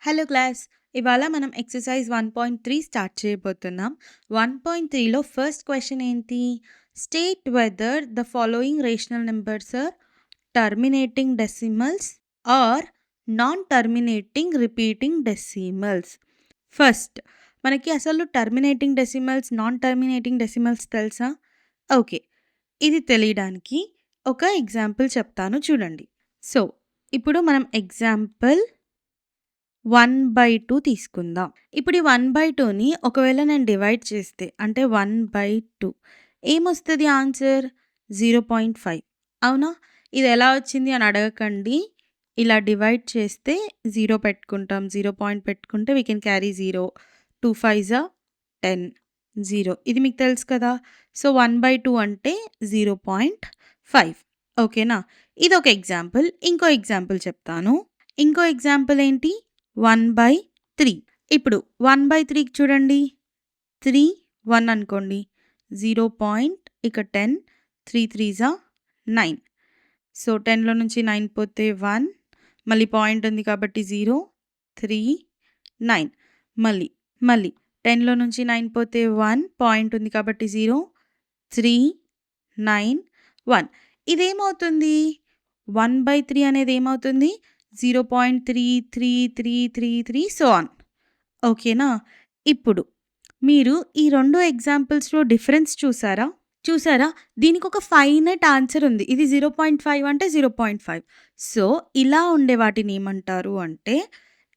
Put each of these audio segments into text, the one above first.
Hello class. ఇవాళ మనం exercise 1.3 start చేయబోతున్నాం. 1.3లో ఫస్ట్ క్వెషన్ ఏంటి? State whether the following rational numbers are terminating decimals or non terminating repeating decimals. First మనకి అసలు terminating decimals, non terminating decimals తెలుసా? Okay. ఇది తెలియడానికి ఒక ఎగ్జాంపుల్ చెప్తాను చూడండి. సో, ఇప్పుడు మనం ఎగ్జాంపుల్ 1/2 తీసుకుందాం. ఇప్పుడు ఈ 1/2ని ఒకవేళ నేను డివైడ్ చేస్తే అంటే 1/2 ఏమొస్తది ఆన్సర్? 0.5 అవునా? ఇది ఎలా వచ్చింది అని అడగకండి. ఇలా డివైడ్ చేస్తే 0 పెట్టుకుంటాం. 0 పాయింట్ పెట్టుకుంటే వీ కెన్ క్యారీ 0. 2 5 10 0 ఇది మీకు తెలుసు కదా! సో, 1/2 అంటే 0.5 ఓకేనా? ఇదొక ఎగ్జాంపుల్. ఇంకో ఎగ్జాంపుల్ చెప్తాను. ఇంకో ఎగ్జాంపుల్ ఏంటి? 1/3. ఇప్పుడు 1/3కి చూడండి. 3 1 అనుకోండి. 0 పాయింట్ ఇక 10 3 3 9. సో, 10లో నుంచి 9 పోతే 1 మళ్ళీ పాయింట్ ఉంది కాబట్టి 0 3 9 మళ్ళీ 10లో నుంచి 9 పోతే 1 పాయింట్ ఉంది కాబట్టి 0 3 9 1. ఇదేమవుతుంది? 1/3 అనేది ఏమవుతుంది? 0.3333 సో ఆన్. ఓకేనా? ఇప్పుడు మీరు ఈ 2 ఎగ్జాంపుల్స్‌లో డిఫరెన్స్ చూసారా? దీనికొక ఫైనైట్ ఆన్సర్ ఉంది. ఇది 0.5 అంటే 0.5. సో, ఇలా ఉండే వాటిని ఏమంటారు అంటే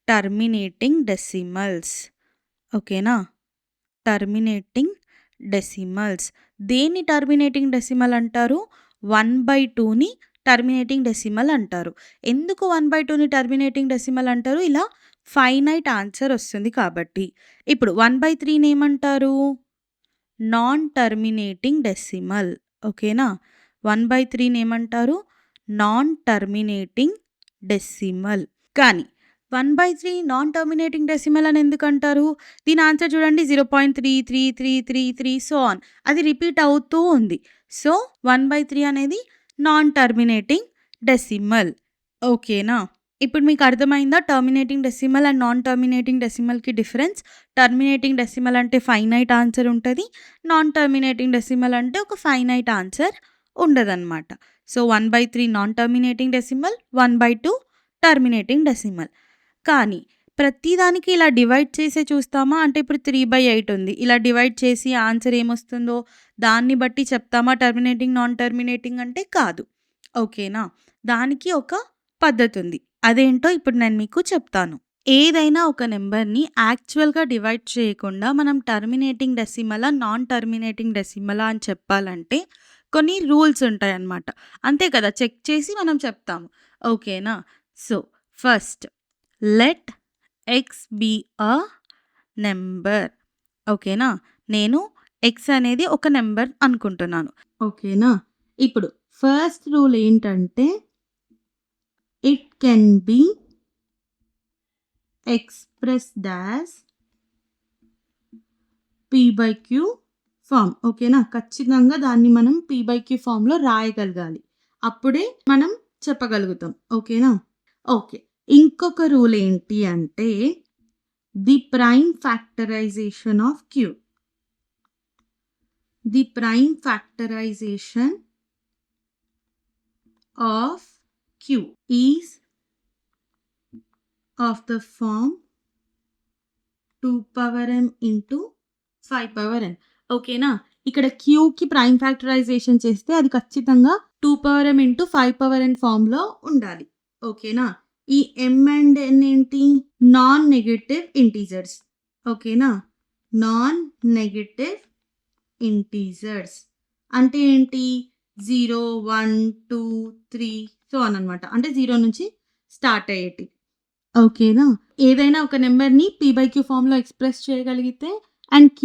టర్మినేటింగ్ డెసిమల్స్. ఓకేనా? Terminating decimals. దేన్ని టర్మినేటింగ్ డెసిమల్ అంటారు? 1/2ని టర్మినేటింగ్ డెసిమల్ అంటారు. ఎందుకు 1/2ని టర్మినేటింగ్ డెసిమల్ అంటారు? ఇలా ఫైనైట్ ఆన్సర్ వస్తుంది కాబట్టి. ఇప్పుడు 1/3ని ఏమంటారు? Non terminating decimal. ఓకేనా? 1/3ని ఏమంటారు? Non terminating decimal. కానీ 1/3 నాన్ టర్మినేటింగ్ డెసిమల్ అని ఎందుకంటారు? దీని ఆన్సర్ చూడండి 0.333333 సో ఆన్. అది రిపీట్ అవుతూ ఉంది. సో, 1/3 అనేది నాన్ టర్మినేటింగ్ డెసిమల్. ఓకేనా? ఇప్పుడు మీకు అర్థమైందా terminating decimal and non terminating డెసిమల్‌కి డిఫరెన్స్? టర్మినేటింగ్ డెసిమల్ అంటే ఫైనైట్ ఆన్సర్ ఉంటది. నాన్ టర్మినేటింగ్ డెసిమల్ అంటే ఒక ఫైనైట్ ఆన్సర్ ఉండదనమాట. So, 1/3 non terminating decimal, 1/2 terminating decimal. కానీ ప్రతిదానికి ఇలా డివైడ్ చేసే చూస్తామా? అంటే ఇప్పుడు 3/8 ఉంది. ఇలా డివైడ్ చేసి ఆన్సర్ ఏమొస్తుందో దాన్ని బట్టి చెప్తామా టర్మినేటింగ్, నాన్ టర్మినేటింగ్ అంటే? కాదు. ఓకేనా? దానికి ఒక పద్ధతి ఉంది. అదేంటో ఇప్పుడు నేను మీకు చెప్తాను. ఏదైనా ఒక నంబర్‌ని యాక్చువల్‌గా డివైడ్ చేయకుండా మనం టర్మినేటింగ్ డెసిమలా, నాన్ టర్మినేటింగ్ డెసిమలా అని చెప్పాలంటే కొన్ని రూల్స్ ఉంటాయన్నమాట. అంతే కదా! చెక్ చేసి మనం చెప్తాము. ఓకేనా? So, first let x be a number. ఓకేనా? నేను ఎక్స్ అనేది ఒక నంబర్ అనుకుంటున్నాను. ఓకేనా? ఇప్పుడు ఫస్ట్ రూల్ ఏంటంటే it can be expressed as p/q form. ఓకేనా? ఖచ్చితంగా దాన్ని మనం p/q ఫార్మ్‌లో రాయగలగాలి. అప్పుడే మనం చెప్పగలుగుతాం. ఓకేనా? ఓకే. ఇంకొక రూల్ ఏంటి అంటే the prime factorization of q. The prime factorization of q is of the form 2m into 5n. ఓకేనా? ఇక్కడ క్యూకి ప్రైమ్ ఫ్యాక్టరైజేషన్ చేస్తే అది ఖచ్చితంగా 2m ఇంటూ 5n ఫార్మ్‌లో ఉండాలి. ఓకేనా? ఈ m అండ్ n ఏంటి? Non negative integers. ఓకేనా? నాన్ నెగెటివ్ ఇంటీజర్స్ అంటే ఏంటి? 0 1 2 3 సో ఆన్ అన్నమాట. అంటే 0 నుంచి స్టార్ట్ అయ్యేటివి. ఓకేనా? ఏదైనా ఒక నంబర్‌ని p/q ఫార్మ్‌లో ఎక్స్‌ప్రెస్ చేయగలిగితే and q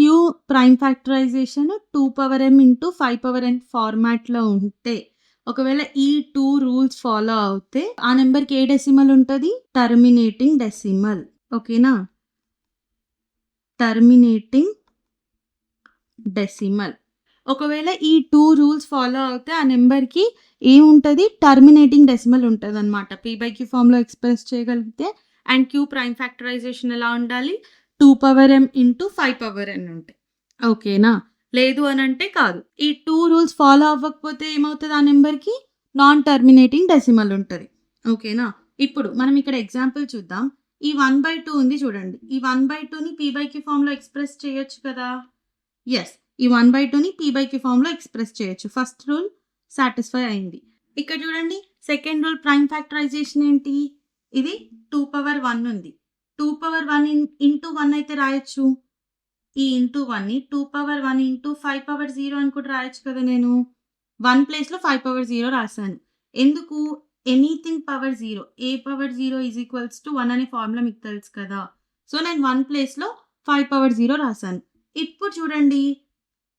prime factorization 2m into 5n ఫార్మాట్‌లో ఉంటే ఒకవేళ ఈ 2 రూల్స్ ఫాలో అవుతే ఆ నంబర్‌కి ఏ డెసిమల్ ఉంటది? Terminating decimal. ఓకేనా? Terminating decimal. ఒకవేళ ఈ 2 రూల్స్ ఫాలో అవుతే ఆ నంబర్‌కి ఏముంటది? టర్మినేటింగ్ డెసిమల్ ఉంటదన్నమాట. p/q ఫార్మ్‌లో ఎక్స్‌ప్రెస్ చేయగలిగితే అండ్ క్యూ ప్రైమ్ ఫ్యాక్టరైజేషన్ ఎలా ఉండాలి? 2m ఇంటూ 5n ఉంటాయి. ఓకేనా? లేదు అనంటే కాదు. ఈ 2 రూల్స్ ఫాలో అవ్వకపోతే ఏమవుతది ఆ నెంబర్‌కి? నాన్ టర్మినేటింగ్ డెసిమల్ ఉంటది. ఓకేనా? ఇప్పుడు మనం ఇక్కడ ఎగ్జాంపుల్ చూద్దాం. ఈ 1/2 ఉంది చూడండి. ఈ 1/2ని p/q ఫార్మ్‌లో ఎక్స్‌ప్రెస్ చేయొచ్చు కదా! యెస్. ఈ 1/2ని p/q ఫార్మ్‌లో ఎక్స్‌ప్రెస్ చేయొచ్చు. ఫస్ట్ రూల్ సాటిస్ఫై అయింది. ఇక్కడ చూడండి సెకండ్ రూల్ ప్రైమ్ ఫ్యాక్టరైజేషన్ ఏంటి? ఇది 2 పవర్ 1 ఉంది. 2 పవర్ 1 ఇంటూ 1 అయితే రాయొచ్చు. ఈ ఇంటూ 1ని 2 పవర్ 1 ఇంటూ 5 పవర్ 0 అని కూడా రాయొచ్చు కదా నేను. 1 ప్లేస్‌లో 5 పవర్ 0 రాసాను. ఎందుకు? Anything power 0 A power 0 is equals to 1 అనే ఫార్ములా మీకు తెలుసు కదా! సో, నేను 1 ప్లేస్‌లో 5 పవర్ 0 రాసాను. ఇప్పుడు చూడండి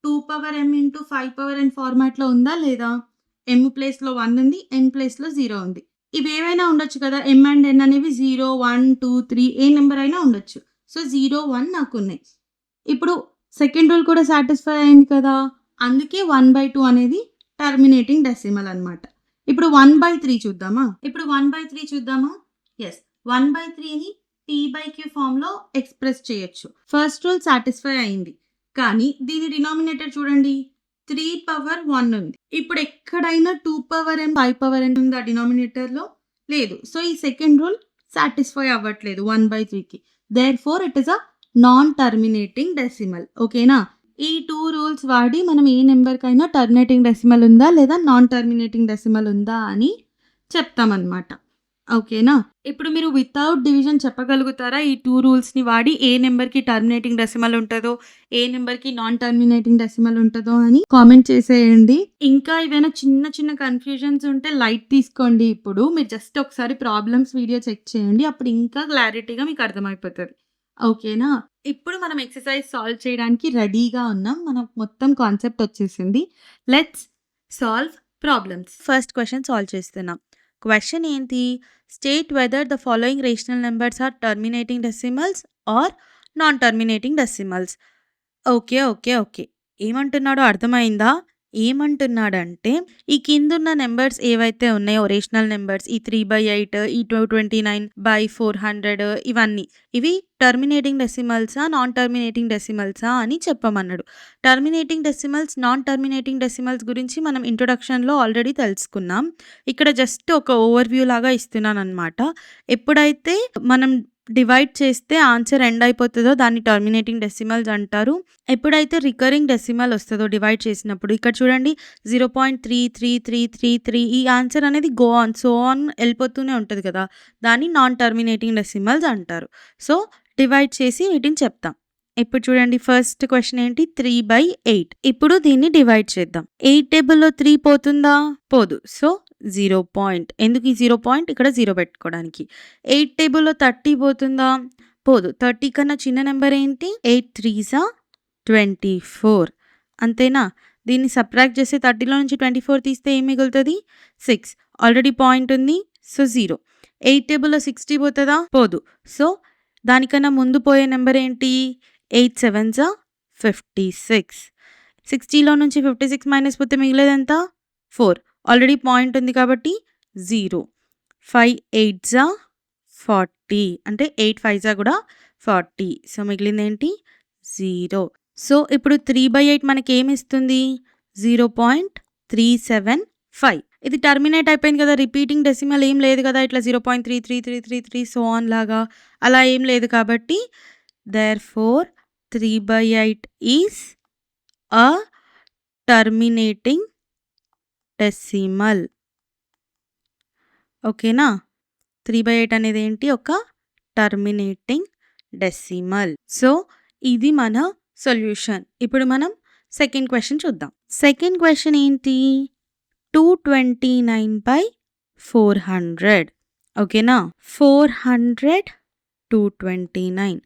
2m ఇంటూ 5n ఫార్మాట్‌లో ఉందా లేదా? m ప్లేస్‌లో 1 ఉంది. n ప్లేస్‌లో 0 ఉంది. ఇవేవైనా ఉండొచ్చు కదా! m అండ్ n అనేవి 0, 1, 2, 3 ఏ నంబర్ అయినా ఉండొచ్చు. సో, 0, 1 నాకున్నాయి. ఇప్పుడు సెకండ్ రూల్ కూడా సాటిస్ఫై అయింది కదా! అందుకే 1/2 అనేది టర్మినేటింగ్ డెసిమల్ అన్నమాట. ఇప్పుడు 1/3 చూద్దామా? యెస్. 1/3ని p/q ఫార్మ్‌లో ఎక్స్‌ప్రెస్ చేయొచ్చు. ఫస్ట్ రూల్ సాటిస్ఫై అయింది. కానీ దీని డినామినేటర్ చూడండి 3/1 ఉంది. ఇప్పుడు ఎక్కడైనా 2m 5n ఉందా డినామినేటర్‌లో? లేదు. సో, ఈ సెకండ్ రూల్ సాటిస్ఫై అవ్వట్లేదు 1/3కి. Therefore it is a non terminating decimal. ఓకేనా? ఈ 2 రూల్స్ వాడి మనం ఏ నంబర్‌కైనా టర్మినేటింగ్ డెసిమల్ ఉందా? లేదా నాన్ టర్మినేటింగ్ డెసిమల్ ఉందా? అని చెప్తామన్నమాట. ఓకేనా? ఇప్పుడు మీరు వితౌట్ డివిజన్ చెప్పగలుగుతారా? ఈ 2 రూల్స్‌ని వాడి ఏ నంబర్‌కి టర్మినేటింగ్ డెసిమల్ ఉంటదో, ఏ నంబర్‌కి నాన్ టర్మినేటింగ్ డెసిమల్ ఉంటదో అని కామెంట్ చేసేయండి. ఇంకా ఏవైనా చిన్న చిన్న కన్‌ఫ్యూజన్స్ ఉంటే లైట్ తీసుకోండి ఇప్పుడు. మీరు జస్ట్ ఒకసారి ప్రాబ్లమ్స్ వీడియో చెక్ చేయండి. అప్పుడు ఇంకా క్లారిటీగా మీకు అర్థమైపోతది. ఓకేనా? ఇప్పుడు మనం ఎక్సర్‌సైజ్ సాల్వ్ చేయడానికి రెడీగా ఉన్నాం. మనకు మొత్తం కాన్సెప్ట్ వచ్చేసింది. Let's solve problems. First question solve చేస్తున్నాం. క్వెషన్ ఏంటి? State whether the following rational numbers are terminating decimals or non terminating decimals. Okay. ఏమంటున్నాడో అర్థమైందా? ఏమంటున్నాడంటే ఈ కిందున్న నంబర్స్ ఏవైతే ఉన్నాయో రేషనల్ నంబర్స్ ఈ 3/8 ఈ 229/400 ఇవన్నీ. ఇవి టర్మినేటింగ్ డెసిమల్సా? నాన్ టర్మినేటింగ్ డెసిమల్సా? అని చెప్పమన్నాడు. Terminating decimals, non terminating decimals గురించి మనం ఇంట్రొడక్షన్‌లో ఆల్రెడీ తెలుసుకున్నాం. ఇక్కడ జస్ట్ ఒక ఓవర్‌వ్యూ లాగా ఇస్తున్నానన్నమాట. ఎప్పుడైతే మనం డివైడ్ చేస్తే ఆన్సర్ ఎండ్ అయిపోతదో దాన్ని టర్మినేటింగ్ డెసిమల్స్ అంటారు. ఎప్పుడైతే రికరింగ్ డెసిమల్ వస్తదో డివైడ్ చేసినప్పుడు ఇక్కడ చూడండి 0.33333 ఈ ఆన్సర్ అనేది గో ఆన్, సో ఆన్ ఎళ్ళిపోతూనే ఉంటది కదా! దాన్ని నాన్ టర్మినేటింగ్ డెసిమల్స్ అంటారు. సో, డివైడ్ చేసి వీటిని చెప్తాం. ఇప్పుడు చూడండి ఫస్ట్ క్వెషన్ ఏంటి? 3/8. ఇప్పుడు దీన్ని డివైడ్ చేద్దాం. 8 టేబుల్‌లో 3 పోతుందా? పోదు. So, 0 point. ఎందుకు ఈ 0 పాయింట్? ఇక్కడ 0 పెట్టుకోవడానికి. 8 టేబుల్‌లో 30 పోతుందా? పోదు. 30 కన్నా చిన్న నంబర్ ఏంటి? 8 3సా 24. అంతేనా? దీన్ని సబ్ట్రాక్ట్ చేస్తే 30లో నుంచి 24 తీస్తే ఏం మిగులుతది? 6. ఆల్రెడీ పాయింట్ ఉంది. సో, 0. 8 టేబుల్‌లో 60 పోతదా? పోదు. సో, దానికన్నా ముందు పోయే నంబర్ ఏంటి? 8 7సా 56. 60లో నుంచి 56 మైనస్ పోతే మిగిలేదెంత? 4. ఆల్రెడీ పాయింట్ ఉంది కాబట్టి 0. 5 8జా 40. అంటే 8 5జా కూడా 40. సో, మిగిలిందేంటి? 0. సో, ఇప్పుడు 3/8 మనకేమిస్తుంది? 0.375. ఇది టర్మినేట్ అయిపోయింది కదా! రిపీటింగ్ డెసిమల్ ఏం లేదు కదా! ఇట్లా 0.33333 సో ఆన్ లాగా అలా ఏం లేదు కాబట్టి therefore 3/8 is a terminating decimal. ఓకేనా? 3/8 అనేది ఏంటి? ఒక టర్మినేటింగ్ డెసిమల్. సో, ఇది మన సొల్యూషన్. ఇప్పుడు మనం సెకండ్ క్వెషన్ చూద్దాం. సెకండ్ క్వెషన్ ఏంటి? 229/400. ఓకేనా? 400 229.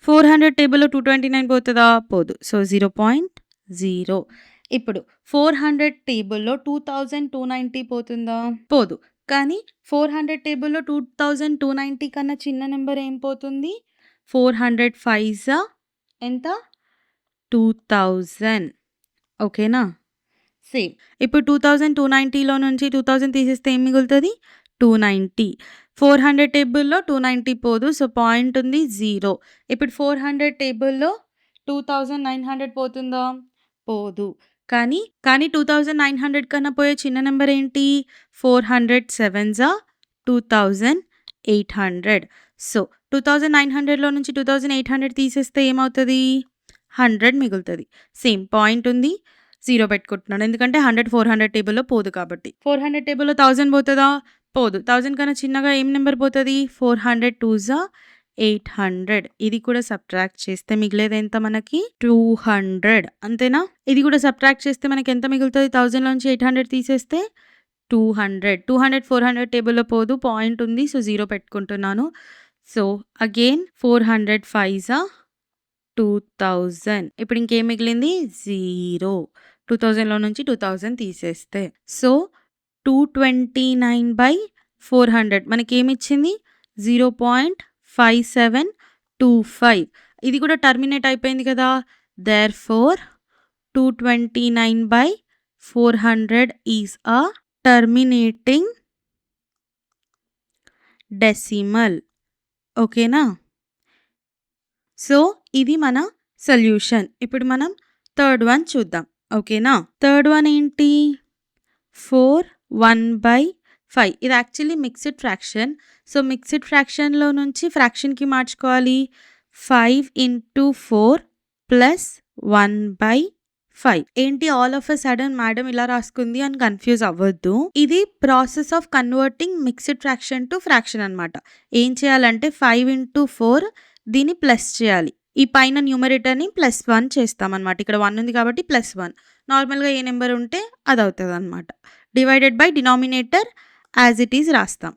400 టేబుల్‌లో 229 పోతదా? పోదు. సో, 0.0. ఇప్పుడు 400 టేబుల్‌లో 2290 పోతుందా? పోదు. కానీ 400 టేబుల్‌లో 2290 కన్నా చిన్న నంబర్ ఏం పోతుంది? 400 5జా ఎంత? 2000. ఓకేనా? సేమ్. ఇప్పుడు 2290లో నుంచి 2000 తీసేస్తే ఏం మిగులుతది? 290. 400 టేబుల్‌లో 290 పోదు. సో, పాయింట్ ఉంది 0. ఇప్పుడు 400 టేబుల్‌లో 2900 పోతుందా? పోదు. కానీ 2900 కన్నా పోయే చిన్న నంబర్ ఏంటి? 400 సెవెన్సా 2800. సో, 2900లో నుంచి 2800 తీసేస్తే ఏమవుతది? 100 మిగులుతది. సేమ్ పాయింట్ ఉంది. 0 పెట్టుకుంటున్నాను. ఎందుకంటే 100 400 టేబుల్‌లో పోదు కాబట్టి. 400 టేబుల్‌లో 1000 పోతదా? పోదు. 1000 కన్నా చిన్నగా ఏం నంబర్ పోతది? 400 2 800. ఇది కూడా సబ్ట్రాక్ట్ చేస్తే మిగిలేదెంత మనకి? 200 అంతేనా? ఇది కూడా సబ్ట్రాక్ట్ చేస్తే మనకెంత మిగులుతది? 1000లోంచి 800 తీసేస్తే 200. 200 400 టేబుల్‌లో పోదు. పాయింట్ ఉంది. సో, 0 పెట్టుకుంటున్నాను. So, again 400 5 2000. ఇప్పుడు ఇంకేం మిగిలింది? 0. 2000లో నుంచి 2000 తీసేస్తే. సో, 229/400 మనకేమిచ్చింది? 0.5725. ఇది కూడా టర్మినేట్ అయిపోయింది కదా! Therefore 229/400 is a terminating decimal. ఓకేనా? సో, ఇది మన సొల్యూషన్. ఇప్పుడు మనం థర్డ్ వన్ చూద్దాం. ఓకేనా? థర్డ్ వన్ ఏంటి? 4 1/5. ఇది actually mixed fraction. So, mixed ఫ్రాక్షన్‌లో నుంచి ఫ్రాక్షన్‌కి మార్చుకోవాలి. 5 ఇంటూ 4 ప్లస్ 1/5. ఏంటి all of a sudden madam ఇలా రాసుకుంది అని కన్‌ఫ్యూజ్ అవ్వద్దు. ఇది process of converting mixed fraction to fraction అనమాట. ఏం చేయాలంటే 5 ఇంటూ 4 దీన్ని ప్లస్ చేయాలి. ఈ పైన న్యూమరేటర్‌ని +1 చేస్తామనమాట. ఇక్కడ 1 ఉంది కాబట్టి +1. నార్మల్‌గా ఏ నంబర్ ఉంటే అదవుతదనమాట. Divided by denominator as it is రాస్తాం.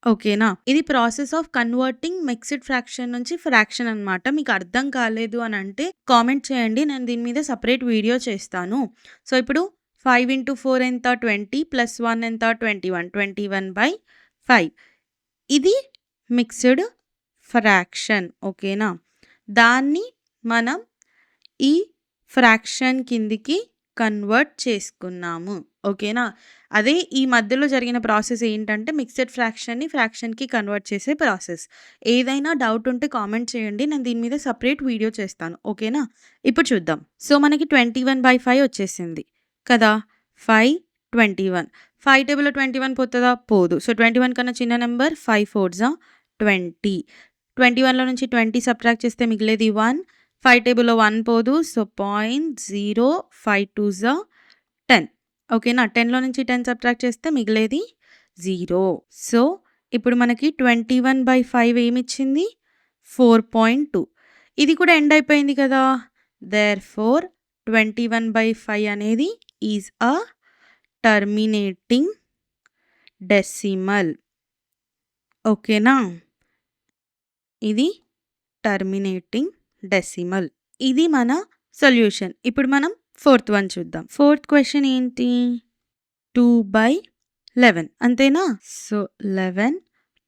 ఓకేనా? ఇది process of converting mixed fraction నుంచి ఫ్రాక్షన్ అనమాట. మీకు అర్థం కాలేదు అని అంటే కామెంట్ చేయండి. నేను దీని మీద సెపరేట్ వీడియో చేస్తాను. సో, ఇప్పుడు 5 ఇంటూ 4 ఎంత? 20 ప్లస్ 1 ఎంత? 21. 21/5. ఇది మిక్స్డ్ ఫ్రాక్షన్. ఓకేనా? దాన్ని మనం ఈ ఫ్రాక్షన్ కిందికి కన్వర్ట్ చేసుకున్నాము. ఓకేనా? అదే ఈ మధ్యలో జరిగిన ప్రాసెస్ ఏంటంటే మిక్స్డ్ ఫ్రాక్షన్‌ని ఫ్రాక్షన్‌కి కన్వర్ట్ చేసే ప్రాసెస్. ఏదైనా డౌట్ ఉంటే కామెంట్ చేయండి. నేను దీని మీద సెపరేట్ వీడియో చేస్తాను. ఓకేనా? ఇప్పుడు చూద్దాం. సో, మనకి 21/5 వచ్చేసింది కదా! 5 21. 5 టేబుల్‌లో 21 పోతదా? పోదు. సో, 21 కన్నా చిన్న నంబర్ 5 4 20. 21లో నుంచి 20 సబ్ట్రాక్ట్ చేస్తే మిగిలేది 1. 5 టేబుల్‌లో 1 పోదు. సో, 0.05 2 10. ఓకేనా? 10లో నుంచి 10 సబ్ట్రాక్ట్ చేస్తే మిగిలేది 0. సో, ఇప్పుడు మనకి 21/5 ఏమిచ్చింది? 4.2. ఇది కూడా ఎండ్ అయిపోయింది కదా! దేర్‌ఫోర్ 21/5 అనేది ఈజ్ అ టర్మినేటింగ్ డెసిమల్. ఓకేనా? ఇది టర్మినేటింగ్ డెసిమల్. ఇది మన సొల్యూషన్. ఇప్పుడు మనం ఫోర్త్ వన్ చూద్దాం. ఫోర్త్ క్వెషన్ ఏంటి? 2/11 అంతేనా? సో, 11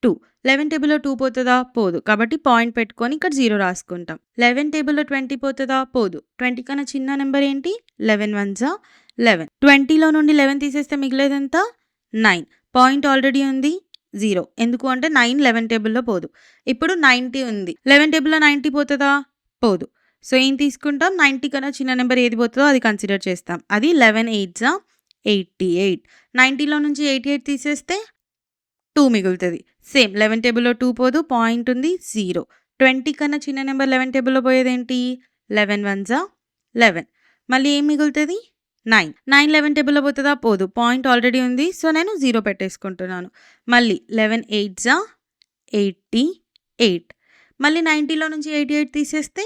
2. 11 టేబుల్‌లో 2 పోతదా? పోదు. కాబట్టి పాయింట్ పెట్టుకొని ఇక్కడ 0 రాసుకుంటాం. 11 టేబుల్‌లో 20 పోతదా? పోదు. 20 కన్నా చిన్న నంబర్ ఏంటి? 11 1 11. 20లో నుండి 11 తీసేస్తే మిగిలేదెంత? 9. పాయింట్ ఆల్రెడీ ఉంది 0. ఎందుకు అంటే 9 11 టేబుల్‌లో పోదు. ఇప్పుడు 90 ఉంది. 11 టేబుల్‌లో 90 పోతదా? పోదు. సో, ఏం తీసుకుంటాం? 90 కన్నా చిన్న నంబర్ ఏది పోతదో అది కన్సిడర్ చేస్తాం. అది 11 8 88. 90లో నుంచి 88 తీసేస్తే 2 మిగులుతది. సేమ్ 11 టేబుల్‌లో 2 పోదు. పాయింట్ ఉంది 0. 20 కన్నా చిన్న నంబర్ 11 టేబుల్‌లో పోయేదేంటి? 11 1 11. మళ్ళీ ఏం మిగులుతది? 9. 9 11 టేబుల్‌లో పోతదా? పోదు. పాయింట్ ఆల్రెడీ ఉంది. సో, నేను 0 పెట్టేసుకుంటున్నాను. మళ్ళీ 11 8 88. మళ్ళీ 90లో నుంచి 88 తీసేస్తే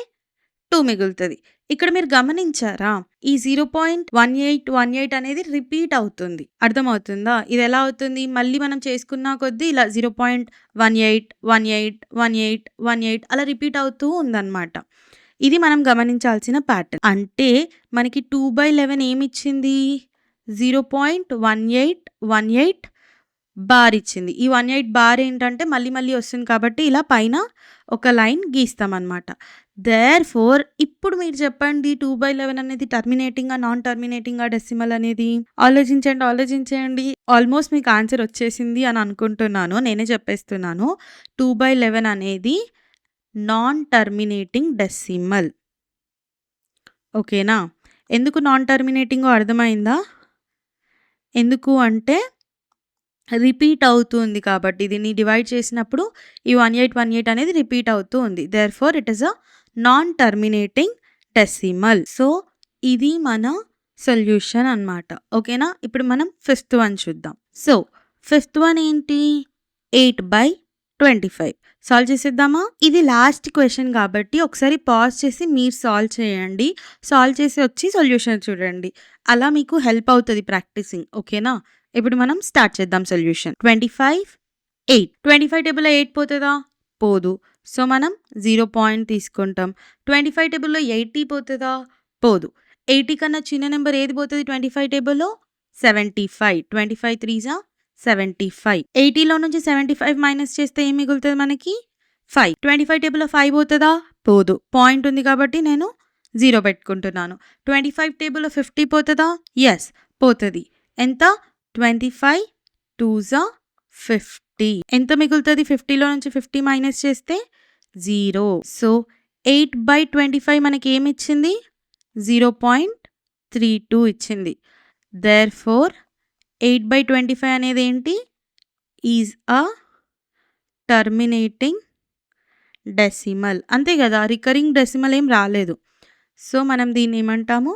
2 మిగులుతది. ఇక్కడ మీరు గమనించారా? ఈ 0.1818 అనేది రిపీట్ అవుతుంది. అర్థమవుతుందా? ఇది ఎలా అవుతుంది? మళ్ళీ మనం చేసుకున్న కొద్దీ ఇలా 0.18 18 18 18 అలా రిపీట్ అవుతూ ఉందన్నమాట. ఇది మనం గమనించాల్సిన ప్యాటర్న్. అంటే మనకి 2/11 ఏమిచ్చింది? 0.1818 బార్ ఇచ్చింది. ఈ 18 బార్ ఏంటంటే మళ్ళీ మళ్ళీ వస్తుంది కాబట్టి ఇలా పైన ఒక లైన్ గీస్తామనమాట. దేర్‌ఫోర్ ఇప్పుడు మీరు చెప్పండి 2/11 అనేది టర్మినేటింగా, నాన్ టర్మినేటింగా డెసిమల్ అనేది? ఆలోచించండి. ఆల్మోస్ట్ మీకు ఆన్సర్ వచ్చేసింది అని అనుకుంటున్నాను. నేనే చెప్పేస్తున్నాను. 2/11 అనేది నాన్ టర్మినేటింగ్ డెసిమల్. ఓకేనా? ఎందుకు నాన్ టర్మినేటింగో అర్థమైందా? ఎందుకు అంటే రిపీట్ అవుతుంది కాబట్టి దీన్ని డివైడ్ చేసినప్పుడు ఈ 1818 అనేది రిపీట్ అవుతూ ఉంది. Therefore it is a non terminating decimal. So, ఇది మన సొల్యూషన్ అన్నమాట. ఓకేనా? ఇప్పుడు మనం ఫిఫ్త్ వన్ చూద్దాం. సో, ఫిఫ్త్ వన్ ఏంటి? 8/25 సాల్వ్ చేసేద్దామా? ఇది లాస్ట్ క్వెషన్ కాబట్టి ఒకసారి పాజ్ చేసి మీరు సాల్వ్ చేయండి. సాల్వ్ చేసి వచ్చి సొల్యూషన్ చూడండి. అలా మీకు హెల్ప్ అవుతది ప్రాక్టీసింగ్. ఓకేనా? ఇప్పుడు మనం స్టార్ట్ చేద్దాం సొల్యూషన్. 25, 8. 25 టేబుల్‌లో 8 పోతదా? పోదు. సో, మనం 0 పాయింట్ తీసుకుంటాం. 25 టేబుల్‌లో 80 పోతదా? పోదు. 80 కన్నా చిన్న నెంబర్ ఏది పోతది 25 టేబుల్‌లో? 75. 25 3 75. 80లో నుంచి 75 మైనస్ చేస్తే ఏం మిగులుతది మనకి? 5. 25 టేబుల్‌లో 5 పోతదా? పోదు. పాయింట్ ఉంది కాబట్టి నేను 0 పెట్టుకుంటున్నాను. 25 టేబుల్‌లో 50 పోతదా? యెస్ పోతది. ఎంత? 25 2 50. ఎంత మిగులుతది 50లో నుంచి 50 మైనస్ చేస్తే? 0. సో, 8/25 మనకేమిచ్చింది? 0.32 ఇచ్చింది. దేర్‌ఫోర్ 8/25 అనేది ఏంటి? Is a terminating decimal. అంతే కదా! రికరింగ్ డెసిమల్ ఏం రాలేదు. సో, మనం దీన్ని ఏమంటాము?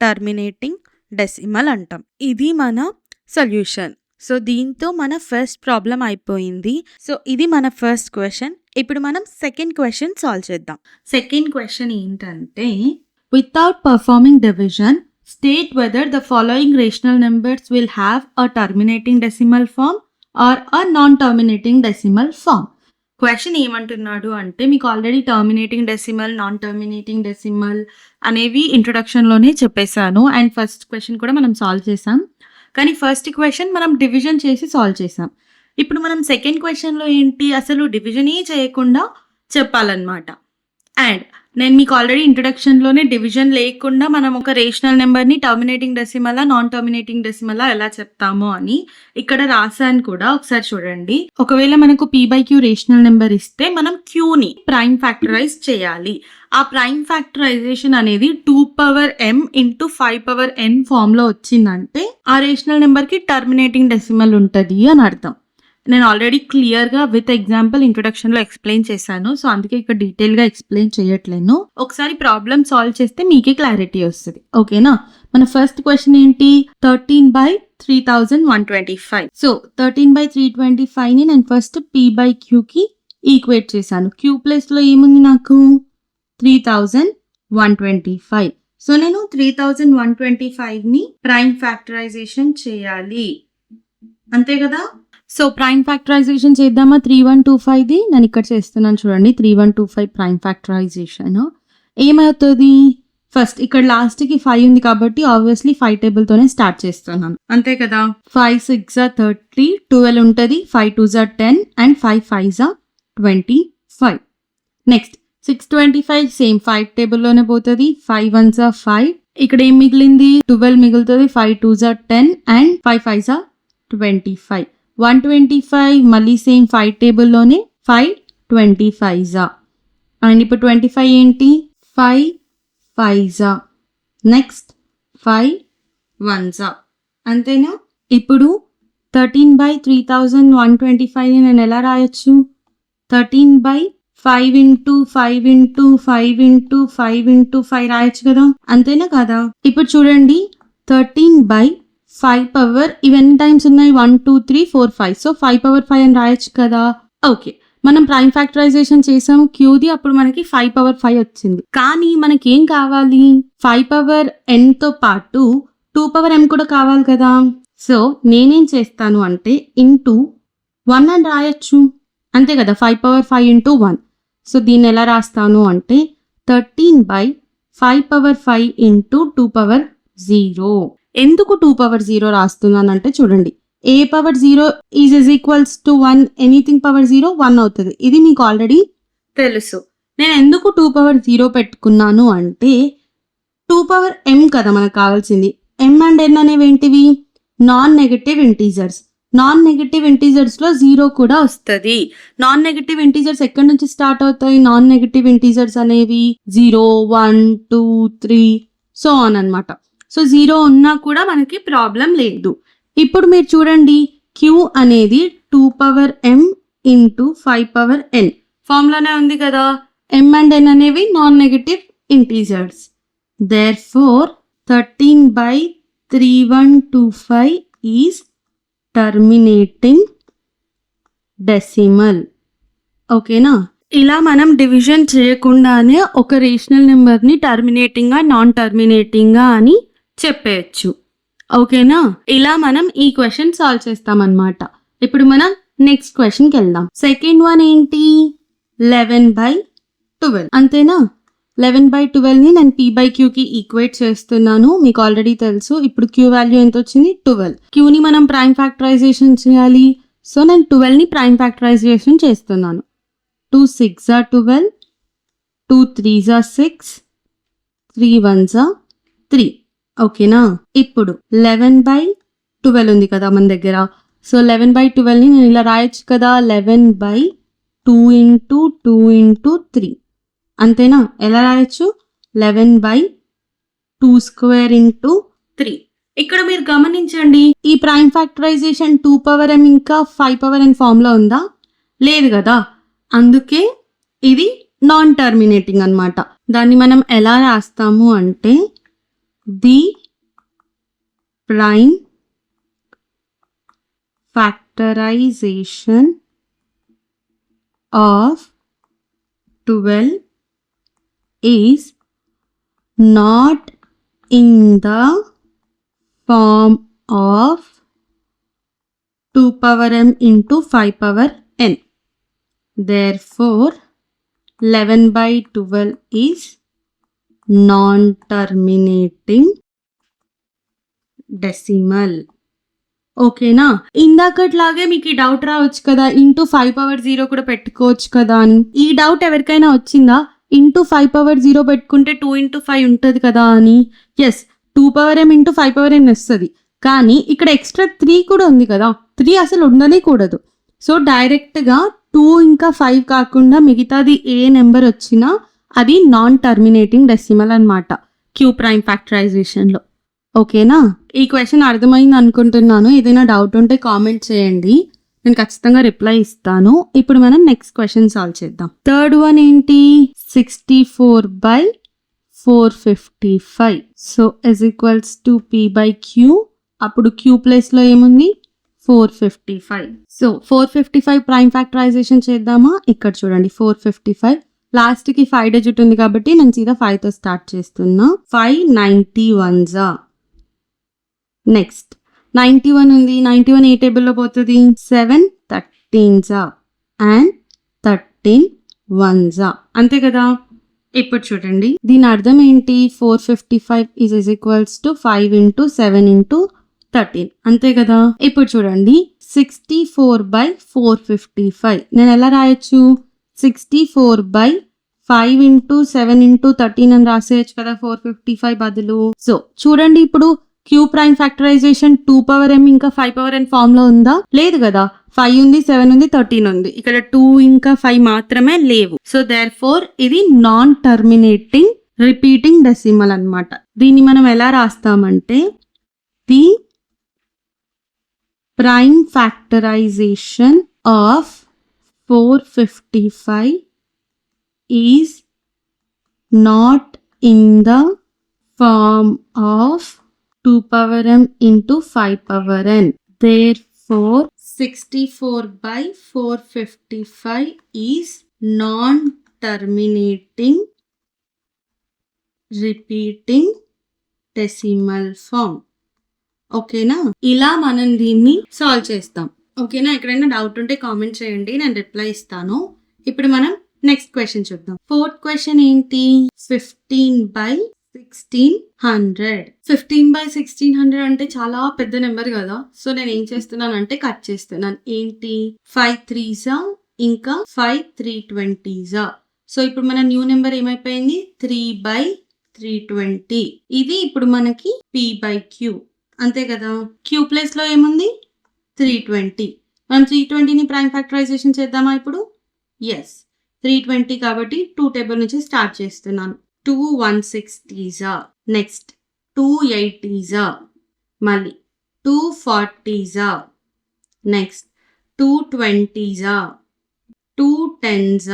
టర్మినేటింగ్ డెసిమల్ అంటాం. ఇది మన సొల్యూషన్. సో, దీంతో మన ఫస్ట్ ప్రాబ్లమ్ అయిపోయింది. సో, ఇది మన ఫస్ట్ క్వెషన్. ఇప్పుడు మనం సెకండ్ క్వెషన్ సాల్వ్ చేద్దాం. సెకండ్ క్వెషన్ ఏంటంటే without performing division state whether the following rational numbers will have a terminating decimal form or a non terminating decimal form. Question ఏమంటున్నాడు అంటే మీకు already terminating decimal, non terminating decimal అనేవి ఇంట్రొడక్షన్‌లోనే చెప్పేసాను. And first question కూడా మనం solve చేసాం. కానీ ఫస్ట్ క్వెషన్ మనం డివిజన్ చేసి సాల్వ్ చేసాం. ఇప్పుడు మనం సెకండ్ క్వెషన్‌లో ఏంటి అసలు డివిజనే చేయకుండా చెప్పాలన్నమాట. అండ్ నేను మీకు ఆల్రెడీ ఇంట్రొడక్షన్‌లోనే డివిజన్ లేకుండా మనం ఒక రేషనల్ నెంబర్‌ని టర్మినేటింగ్ డెసిమలా, నాన్ టర్మినేటింగ్ డెసిమలా ఎలా చెప్తాము అని ఇక్కడ రాసాను కూడా. ఒకసారి చూడండి. ఒకవేళ మనకు p/q రేషనల్ నెంబర్ ఇస్తే మనం qని ప్రైమ్ ఫ్యాక్టరైజ్ చేయాలి. ఆ ప్రైమ్ ఫ్యాక్టరైజేషన్ అనేది 2m ఇంటూ 5n ఫామ్‌లో వచ్చిందంటే ఆ రేషనల్ నెంబర్‌కి టర్మినేటింగ్ డెసిమల్ ఉంటది అని అర్థం. నేను ఆల్రెడీ క్లియర్‌గా విత్ ఎగ్జాంపుల్ ఇంట్రొడక్షన్‌లో ఎక్స్‌ప్లెయిన్ చేశాను. సో, అందుకే ఇక్కడ డీటెయిల్‌గా ఎక్స్‌ప్లెయిన్ చేయట్లేను. ఒకసారి ప్రాబ్లమ్ సాల్వ్ చేస్తే మీకే క్లారిటీ వస్తది. ఓకేనా? మన ఫస్ట్ క్వెషన్ ఏంటి? 13/3125. సో, 13/325ని నేను ఫస్ట్ p/qకి ఈక్వేట్ చేశాను. q ప్లేస్‌లో ఏముంది నాకు? 3125. సో, నేను 3125ని ప్రైమ్ ఫ్యాక్టరైజేషన్ చేయాలి. అంతే కదా? సో, ప్రైమ్ ఫ్యాక్టరైజేషన్ చేద్దామా 3125ది? నేను ఇక్కడ చేస్తున్నాను చూడండి. 3125 ప్రైమ్ ఫ్యాక్టరైజేషన్ ఏమవుతుంది? ఫస్ట్ ఇక్కడ లాస్ట్‌కి 5 ఉంది కాబట్టి ఆబ్వియస్లీ 5 టేబుల్‌తోనే స్టార్ట్ చేస్తున్నాను. అంతే కదా? 5 6 30, 12 ఉంటది. 5 2 10 అండ్ 5 5 25. నెక్స్ట్ 625 సేమ్ 5 టేబుల్‌లోనే పోతది. 5 1 5. ఇక్కడ ఏం మిగిలింది? 12 మిగులుతది. 5 2 10 అండ్ 5 5 25. 125 మళ్ళీ సేమ్ 5 టేబుల్‌లోనే 5 25 అండ్ ఇప్పుడు 25 ఏంటి? 5 5 నెక్స్ట్ 5 1 అంతేనా? ఇప్పుడు 13/3125ని నేను ఎలా రాయొచ్చు? 13/5 ఇంటూ 5 ఇంటూ 5 ఇంటూ 5 ఇంటూ 5 రాయొచ్చు కదా? అంతేనా కదా? ఇప్పుడు చూడండి 13/5 పవర్ ఇవన్నీ టైమ్స్ ఉన్నాయి 1 2 3 4 5. సో 5/5 అని రాయొచ్చు కదా? ఓకే. మనం ప్రైమ్ ఫ్యాక్టరైజేషన్ చేసాము క్యూది. అప్పుడు మనకి 5/5 వచ్చింది. కానీ మనకేం కావాలి? 5/n పాటు 2/m కూడా కావాలి కదా? సో నేనేం చేస్తాను అంటే ఇంటూ 1 అని రాయొచ్చు. అంతే కదా? 5/5 ఇంటూ 1. సో దీన్ని ఎలా రాస్తాను అంటే 13/5/5 ఇంటూ 2/0. ఎందుకు 2/0 రాస్తున్నానంటే చూడండి ఏ power 0 is equals to 1, anything power 0 1 అవుతుంది. ఇది మీకు ఆల్రెడీ తెలుసు. నేను ఎందుకు 2 పవర్ 0 పెట్టుకున్నాను అంటే 2 పవర్ m కదా మనకు కావాల్సింది. m అండ్ n అనేవి ఏంటివి? Non negative integers. Non negative ఇంటీజర్స్లో 0 కూడా వస్తుంది. నాన్ నెగటివ్ ఇంటీజర్స్ ఎక్కడి నుంచి స్టార్ట్ అవుతాయి? నాన్ నెగటివ్ ఇంటీజర్స్ అనేవి 0, 1, 2, 3 సో ఆన్ అనమాట. సో 0 ఉన్నా కూడా మనకి ప్రాబ్లం లేదు. ఇప్పుడు మీరు చూడండి, q అనేది 2 power m into 5 power n ఫార్ములానే ఉంది కదా. m అండ్ n అనేవి non negative integers. Therefore 13/3125 is terminating decimal. ఓకేనా? ఇలా మనం డివిజన్ చేయకుండానే ఒక రేషనల్ నెంబర్ని టర్మినేటింగ్గా నాన్ టర్మినేటింగ్గా అని చెప్పేయచ్చు. ఓకేనా? ఇలా మనం ఈ క్వశ్చన్ సాల్వ్ చేస్తామన్నమాట. ఇప్పుడు మనం నెక్స్ట్ క్వశ్చన్కి వెళ్దాం. సెకండ్ వన్ ఏంటి? 11/12 అంతేనా? 11/12ని నేను p/qకి ఈక్వేట్ చేస్తున్నాను. మీకు ఆల్రెడీ తెలుసు. ఇప్పుడు q వాల్యూ ఎంత వచ్చింది? 12. qని మనం ప్రైమ్ ఫ్యాక్టరైజేషన్ చేయాలి. సో నేను 12ని ప్రైమ్ ఫ్యాక్టరైజేషన్ చేస్తున్నాను. 2 6 are 12, 2 3s are 6, 3 1s are 3. ఓకేనా? ఇప్పుడు 11/12 ఉంది కదా మన దగ్గర. సో 11/12ని నేను ఇలా రాయొచ్చు కదా, 11/2 ఇంటూ 2 ఇంటూ 3 అంతేనా? ఎలా రాయొచ్చు? 11/2 స్క్వేర్ ఇంటూ 3. ఇక్కడ మీరు గమనించండి, ఈ ప్రైమ్ ఫ్యాక్టరైజేషన్ 2 పవర్ m ఇంకా 5 పవర్ n ఫామ్లో ఉందా? లేదు కదా. అందుకే ఇది నాన్ టర్మినేటింగ్ అనమాట. దాన్ని మనం ఎలా రాస్తాము అంటే the prime factorization of 12 is not in the form of 2 power m into 5 power n. Therefore 11/12 is non-terminating decimal. ఓకేనా? ఇందాకట్లాగే మీకు ఈ డౌట్ రావచ్చు కదా, ఇంటూ 5 పవర్ 0 కూడా పెట్టుకోవచ్చు కదా అని. ఈ డౌట్ ఎవరికైనా వచ్చిందా? ఇంటూ 5 పవర్ 0 పెట్టుకుంటే 2 ఇంటూ 5 ఉంటుంది కదా అని. Yes, 2 power m into 5 power n వస్తుంది. కానీ ఇక్కడ ఎక్స్ట్రా 3 కూడా ఉంది కదా. 3 అసలు ఉండనే కూడదు. సో డైరెక్ట్గా 2 ఇంకా 5 కాకుండా మిగతాది ఏ నెంబర్ వచ్చినా అది నాన్ టర్మినేటింగ్ డెసిమల్ అనమాట క్యూ ప్రైమ్ ఫ్యాక్టరైజేషన్లో. ఓకేనా? ఈ క్వశ్చన్ అర్థమైంది అనుకుంటున్నాను. ఏదైనా డౌట్ ఉంటే కామెంట్ చేయండి, నేను ఖచ్చితంగా రిప్లై ఇస్తాను. ఇప్పుడు మనం నెక్స్ట్ క్వశ్చన్ సాల్వ్ చేద్దాం. థర్డ్ వన్ ఏంటి? 64/455. So is equals to p/q. అప్పుడు q ప్లేస్లో ఏముంది? 455. సో 455 ప్రైమ్ ఫ్యాక్టరైజేషన్ చేద్దామా? ఇక్కడ చూడండి, 455 లాస్ట్కి 5 డిజిట్ ఉంది కాబట్టి నేను సీదా 5తో స్టార్ట్ చేస్తున్నా. 5 91s. నెక్స్ట్ 91 ఉంది. 91 ఏ టేబుల్లో పోతుంది? 7 13s అండ్ 13 1s. అంతే కదా. ఇప్పుడు చూడండి, దీని అర్థం ఏంటి? 455 is equals to 5 into 7 into 13 అంతే కదా. ఇప్పుడు చూడండి, 64/455 నేను ఎలా రాయొచ్చు? 64/5 ఇంటూ 7 ఇంటూ 13 అని రాసేయచ్చు కదా 455 బదులు. సో చూడండి, ఇప్పుడు q prime factorization 2 power m ఇంకా 5 పవర్ n ఫామ్ లో ఉందా? లేదు కదా. 5 ఉంది, 7 ఉంది, 13 ఉంది. ఇక్కడ 2 ఇంకా 5 మాత్రమే లేవు. సో దేర్ ఫోర్ ఇది నాన్ టర్మినేటింగ్ రిపీటింగ్ డెసిమల్ అనమాట. దీన్ని మనం ఎలా రాస్తామంటే the prime factorization of 455 is not in the form of 2 power m into 5 power n. Therefore 64/455 is non-terminating repeating decimal form. ఓకేనా? ఇలా మనం దీన్ని సాల్వ్ చేస్తాం. ఓకేనా? ఎక్కడైనా డౌట్ ఉంటే కామెంట్ చేయండి, నేను రిప్లై ఇస్తాను. ఇప్పుడు మనం నెక్స్ట్ క్వశ్చన్ చూద్దాం. ఫోర్త్ క్వశ్చన్ ఏంటి? 15/6 1600. 15/1600 అంటే చాలా పెద్ద నెంబర్ కదా. సో నేను ఏం చేస్తున్నానంటే కట్ చేస్తున్నాను. ఏంటి 5 3s ఇంకా 5 320s. సో ఇప్పుడు మన న్యూ నెంబర్ ఏమైపోయింది 3/320. ఇది ఇప్పుడు మనకి p/q అంతే కదా. q ప్లేస్ లో ఏముంది 320. మనం 320ని ప్రైమ్ ఫ్యాక్టరైజేషన్ చేద్దామా ఇప్పుడు? ఎస్ 320 కాబట్టి 2 టేబుల్ నుంచి స్టార్ట్ చేస్తున్నాను. 2 160s, నెక్స్ట్ 2 80s, మళ్ళీ 2 40s, next 2 20s, 2 10s,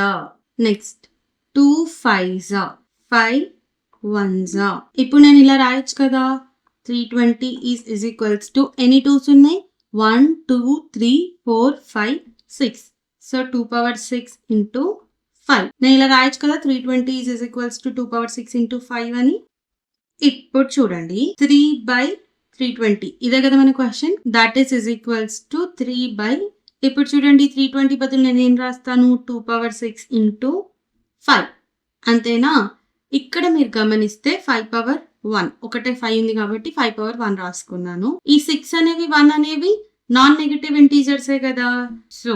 next 2 5s, 5 1s. ఇప్పుడు నేను ఇలా రాయొచ్చు కదా 320 is equals to ఎన్ని 2s ఉన్నాయి 1 2 3 4 5 6. So 2 power 6 into 5. నేను ఇలా రాయొచ్చు కదా 320 is equals to 2 power 6 into 5 అని. ఇప్పుడు చూడండి 3/320 ఇదే కదా మన question. That is equals to 3 ఇప్పుడు చూడండి 320 బదులు నేను ఏం రాస్తాను 2 power 6 into 5 అంతేనా. ఇక్కడ మీరు గమనిస్తే 5 power 1 ఒకటే 5 ఉంది కాబట్టి 5 power 1 రాసుకున్నాను. ఈ 6 అనేవి 1 అనేవి నాన్ నెగటివ్ ఇంటీజర్సే కదా. సో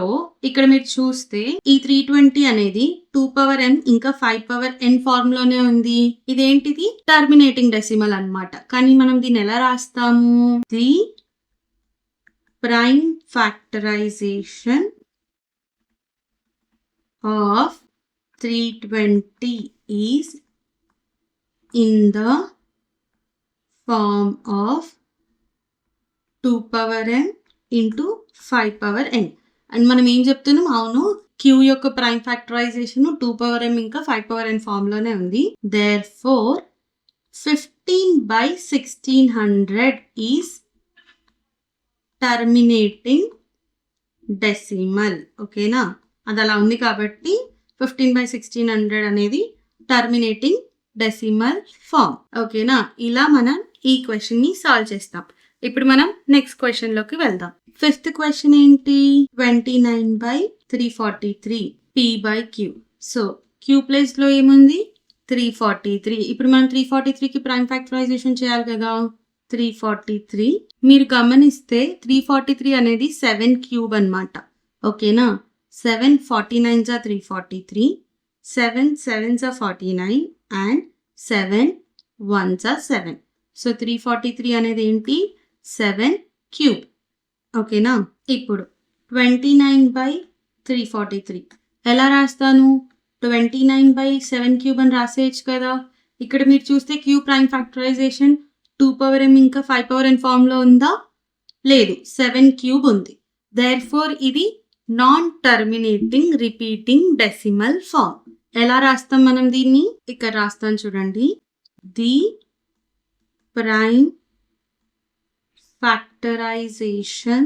ఇక్కడ మీరు చూస్తే ఈ 320 అనేది 2 power n ఇంకా 5 power n ఫార్మ్ లోనే ఉంది. ఇదేంటిది టర్మినేటింగ్ డెసిమల్ అన్నమాట. కానీ మనం దీన్ని ఎలా రాస్తాము the prime factorization of 320 is in the form of 2 power n into 5 power n. And మనం ఏం చెప్తున్నాం అవును q యొక్క ప్రైమ్ ఫ్యాక్టరైజేషన్ 2 power m ఇంకా 5 power n ఫార్మ్ లోనే ఉంది. Therefore 15/1600 is terminating decimal. ఓకేనా, అది అలా ఉంది కాబట్టి 15/1600 అనేది టర్మినేటింగ్ డెసిమల్ ఫార్మ్. ఓకేనా, ఇలా మనం ఈ క్వశ్చన్ ని సాల్వ్ చేస్తాం. ఇప్పుడు మనం నెక్స్ట్ క్వశ్చన్ లోకి వెళ్దాం. ఫిఫ్త్ క్వశ్చన్ ఏంటి 29/343 p/q. సో q ప్లేస్ లో ఏముంది 343. ఇప్పుడు మనం 343 కి ప్రైమ్ ఫ్యాక్టరైజేషన్ చేయాలి కదా. 343 మీరు గమనిస్తే 343 అనేది 7 క్యూబ్ అన్నమాట. ఓకేనా, 7 49s are 343, 7 7s are 49 and 7 1s are 7. So 343 అనేది ఏంటి 7 క్యూబ్. ఓకేనా, ఇప్పుడు 29/343 ఎలా రాస్తాను 29/7 క్యూబ్ అని రాసేయచ్చు కదా. ఇక్కడ మీరు చూస్తే q prime factorization 2 power m ఇంకా 5 power n ఫార్మ్ లో ఉందా? లేదు, 7 క్యూబ్ ఉంది. దేర్ఫోర్ ఇది non terminating repeating decimal form. ఎలా రాస్తాం మనం దీన్ని? ఇక్కడ రాస్తాను చూడండి. The prime factorization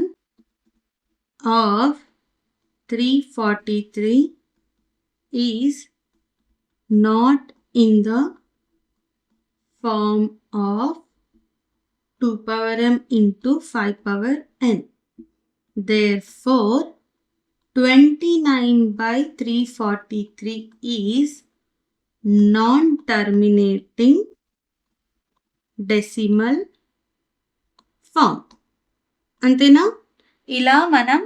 of 343 is not in the form of 2 power m into 5 power n. Therefore 29/343 is non-terminating decimal form. అంతేనా? ఇలా మనం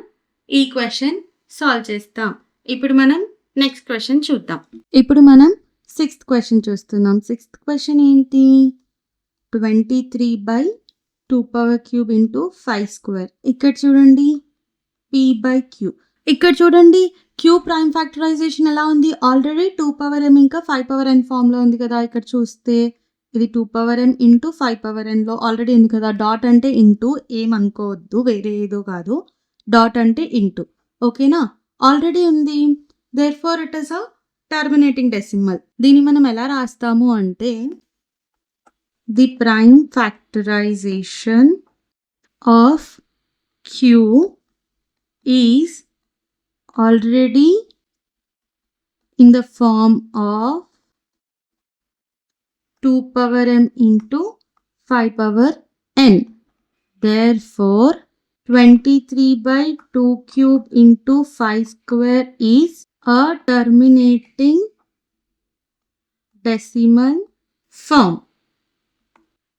ఈ క్వశ్చన్ సాల్వ్ చేస్తాం. ఇప్పుడు మనం నెక్స్ట్ క్వశ్చన్ చూద్దాం. ఇప్పుడు మనం 6th క్వశ్చన్ చూస్తున్నాం. 6th క్వశ్చన్ ఏంటి 23/2 power cube into 5 square. ఇక్కడ చూడండి p/q. ఇక్కడ చూడండి q ప్రైమ్ ఫ్యాక్టరైజేషన్ ఎలా ఉంది ఆల్రెడీ 2 power m ఇంకా 5 power n ఫామ్ లో ఉంది కదా. ఇక్కడ చూస్తే ఇది 2 power m into 5 power n లో ఆల్రెడీ ఉంది కదా. డాట్ అంటే ఇంటూ ఏమనుకోవద్దు, వేరే ఏదో కాదు. డాట్ అంటే ఇంటూ. ఓకేనా, ఆల్రెడీ ఉంది. Therefore it is a terminating decimal. దీన్ని మనం ఎలా రాస్తాము అంటే the prime factorization of q is already in the form of 2 power m into 5 power n. Therefore 23/2 cube into 5 square is a terminating decimal form.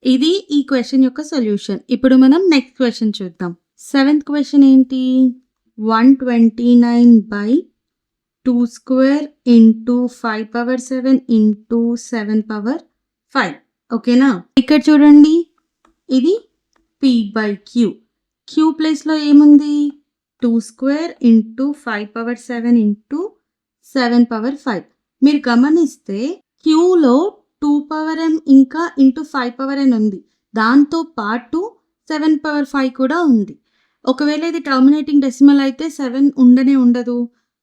ఇది ఈ question యొక్క solution. ఇప్పుడు మనం నెక్స్ట్ క్వెషన్ చూద్దాం. 7th క్వెషన్ ఏంటి? 129/2 square into 5/7 into 7/5. ఓకేనా? ఇక్కడ చూడండి, ఇది p/q. q ప్లేస్లో ఏముంది? 2 స్క్వేర్ ఇంటూ 5/7 ఇంటూ 7/5. మీరు గమనిస్తే క్యూలో 2m ఇంకా ఇంటూ 5n ఉంది. దాంతో పాటు 7/5 కూడా ఉంది. ఒకవేళ ఇది టర్మినేటింగ్ డెసిమల్ అయితే 7 ఉండనే ఉండదు,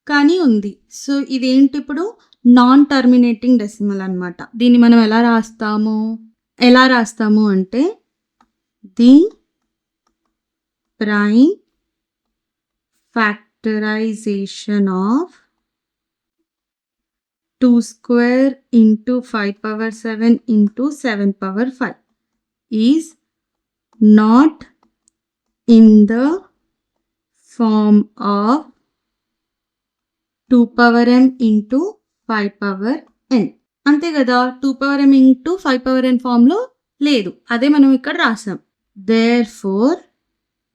కానీ ఉంది. సో ఇదేంటి ఇప్పుడు? నాన్ టర్మినేటింగ్ డెసిమల్ అన్నమాట. దీన్ని మనం ఎలా రాస్తాము అంటే the prime factorization of 2 square into 5/7 into 7/5 is not in the form of 2m into 5n. అంతే కదా, 2m ఇంటూ 5n ఫామ్లో లేదు. అదే మనం ఇక్కడ రాసాం. Therefore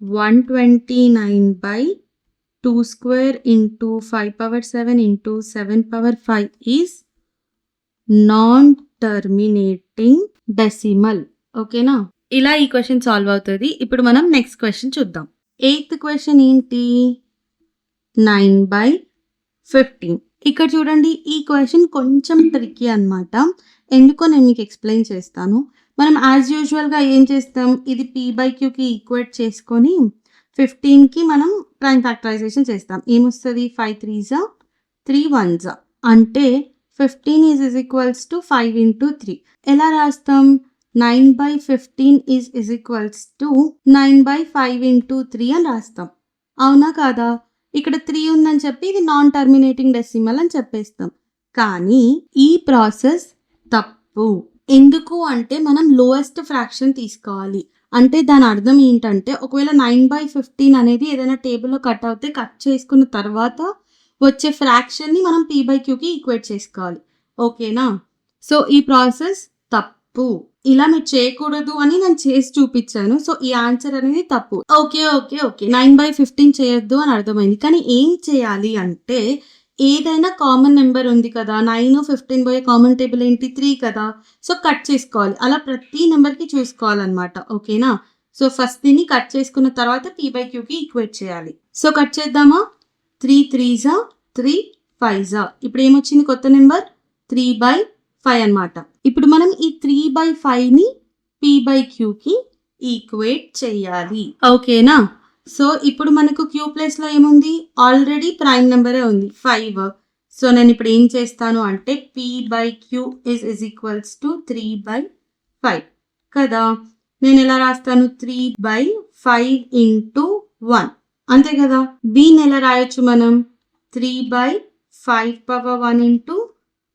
129/2 square into 5/7 into 7/5 is non terminating decimal. ఓకేనా? ఇలా ఈ క్వెషన్ సాల్వ్ అవుతుంది. ఇప్పుడు మనం నెక్స్ట్ క్వెషన్ చూద్దాం. 8th క్వెషన్ ఏంటి? 9/15. ఇక్కడ చూడండి, ఈ క్వెషన్ కొంచెం ట్రిక్కీ అన్నమాట. ఎందుకో నేను మీకు ఎక్స్ప్లెయిన్ చేస్తాను. మనం యాజ్ యూజువల్గా ఏం చేస్తాం? ఇది p/qకి ఈక్వేట్ చేసుకొని 15కి మనం ప్రైమ్ ఫ్యాక్టరైజేషన్ చేస్తాం. ఏమొస్తుంది? 5 3s 3 1s అంటే 15 ఈజ్ ఈక్వల్స్ టు 5 ఇంటూ 3. ఎలా రాస్తాం? 9/15 ఈజ్ ఈక్వల్స్ టు 9/5 ఇంటూ 3 అని రాస్తాం. అవునా కాదా? ఇక్కడ 3 ఉందని చెప్పి ఇది నాన్ టర్మినేటింగ్ డెసిమల్ అని చెప్పేస్తాం. కానీ ఈ ప్రాసెస్ తప్పు. ఎందుకు అంటే మనం లోయెస్ట్ ఫ్రాక్షన్ తీసుకోవాలి. అంటే దాని అర్థం ఏంటంటే, ఒకవేళ 9/15 అనేది ఏదైనా టేబుల్లో కట్ అవుతే కట్ చేసుకున్న తర్వాత వచ్చే ఫ్రాక్షన్ని మనం p/qకి ఈక్వేట్ చేసుకోవాలి. ఓకేనా? సో ఈ ప్రాసెస్ తప్పు. ఇలా మీరు చేయకూడదు అని నేను చేసి చూపించాను. సో ఈ ఆన్సర్ అనేది తప్పు. ఓకే 9/15 చేయొద్దు అని అర్థమైంది. కానీ ఏం చేయాలి అంటే, ఏదైనా కామన్ నెంబర్ ఉంది కదా, 9 15 పోయే కామన్ టేబుల్ ఏంటి? 3 కదా. సో కట్ చేసుకోవాలి. అలా ప్రతి నెంబర్కి చూసుకోవాలన్నమాట. ఓకేనా? సో ఫస్ట్ దీన్ని కట్ చేసుకున్న తర్వాత p/qకి ఈక్వేట్ చేయాలి. సో కట్ చేద్దామా? 3 3s 3 5s. ఇప్పుడు ఏమొచ్చింది కొత్త నెంబర్? 3/5 అన్నమాట. ఇప్పుడు మనం ఈ 3/5ని p/qకి ఈక్వేట్ చేయాలి. ఓకేనా? సో ఇప్పుడు మనకు q ప్లేస్లో ఏముంది? ఆల్రెడీ ప్రైమ్ నెంబరే ఉంది 5. సో నేను ఇప్పుడు ఏం చేస్తాను అంటే p/q ఈజ్ ఈక్వల్స్ టు 3/5 కదా. నేను ఎలా రాస్తాను? 3/5 ఇంటూ 1 అంతే కదా. దీన్ని ఎలా రాయొచ్చు మనం? 3/5/1 ఇంటూ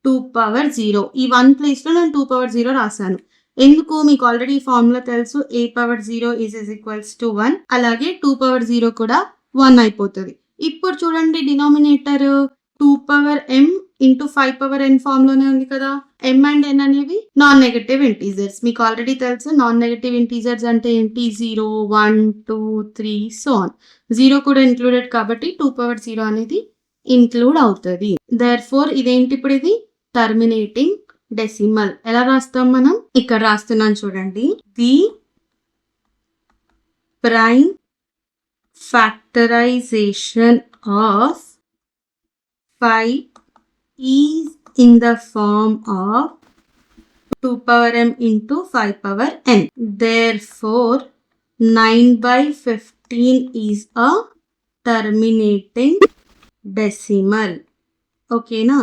2/0. ఈ 1 ప్లేస్లో నేను 2/0 రాశాను. ఎందుకు? మీకు ఆల్రెడీ ఫార్ములా తెలుసు. a/0 is equals to 1. అలాగే 2/0 కూడా 1 అయిపోతుంది. ఇప్పుడు చూడండి, డినామినేటర్ 2m ఇంటూ 5n ఫామ్లోనే ఉంది కదా. m అండ్ n అనేవి నాన్ నెగటివ్ ఇంటీజర్స్. మీకు ఆల్రెడీ తెలుసు నాన్ నెగటివ్ ఇంటీజర్స్ అంటే ఏంటి? 0 1 2 3 సో ఆన్. 0 కూడా ఇంక్లూడెడ్ కాబట్టి 2/0 అనేది ఇంక్లూడ్ అవుతుంది. దేర్ఫోర్ ఇదేంటి? ఇప్పుడు ఇది టర్మినేటింగ్ డెసిమల్. ఎలా రాస్తాం మనం? ఇక్కడ రాస్తున్నాను చూడండి. The prime factorization of 5 is in the form of 2m into 5n. Therefore 9/15 is a terminating decimal. ఓకేనా?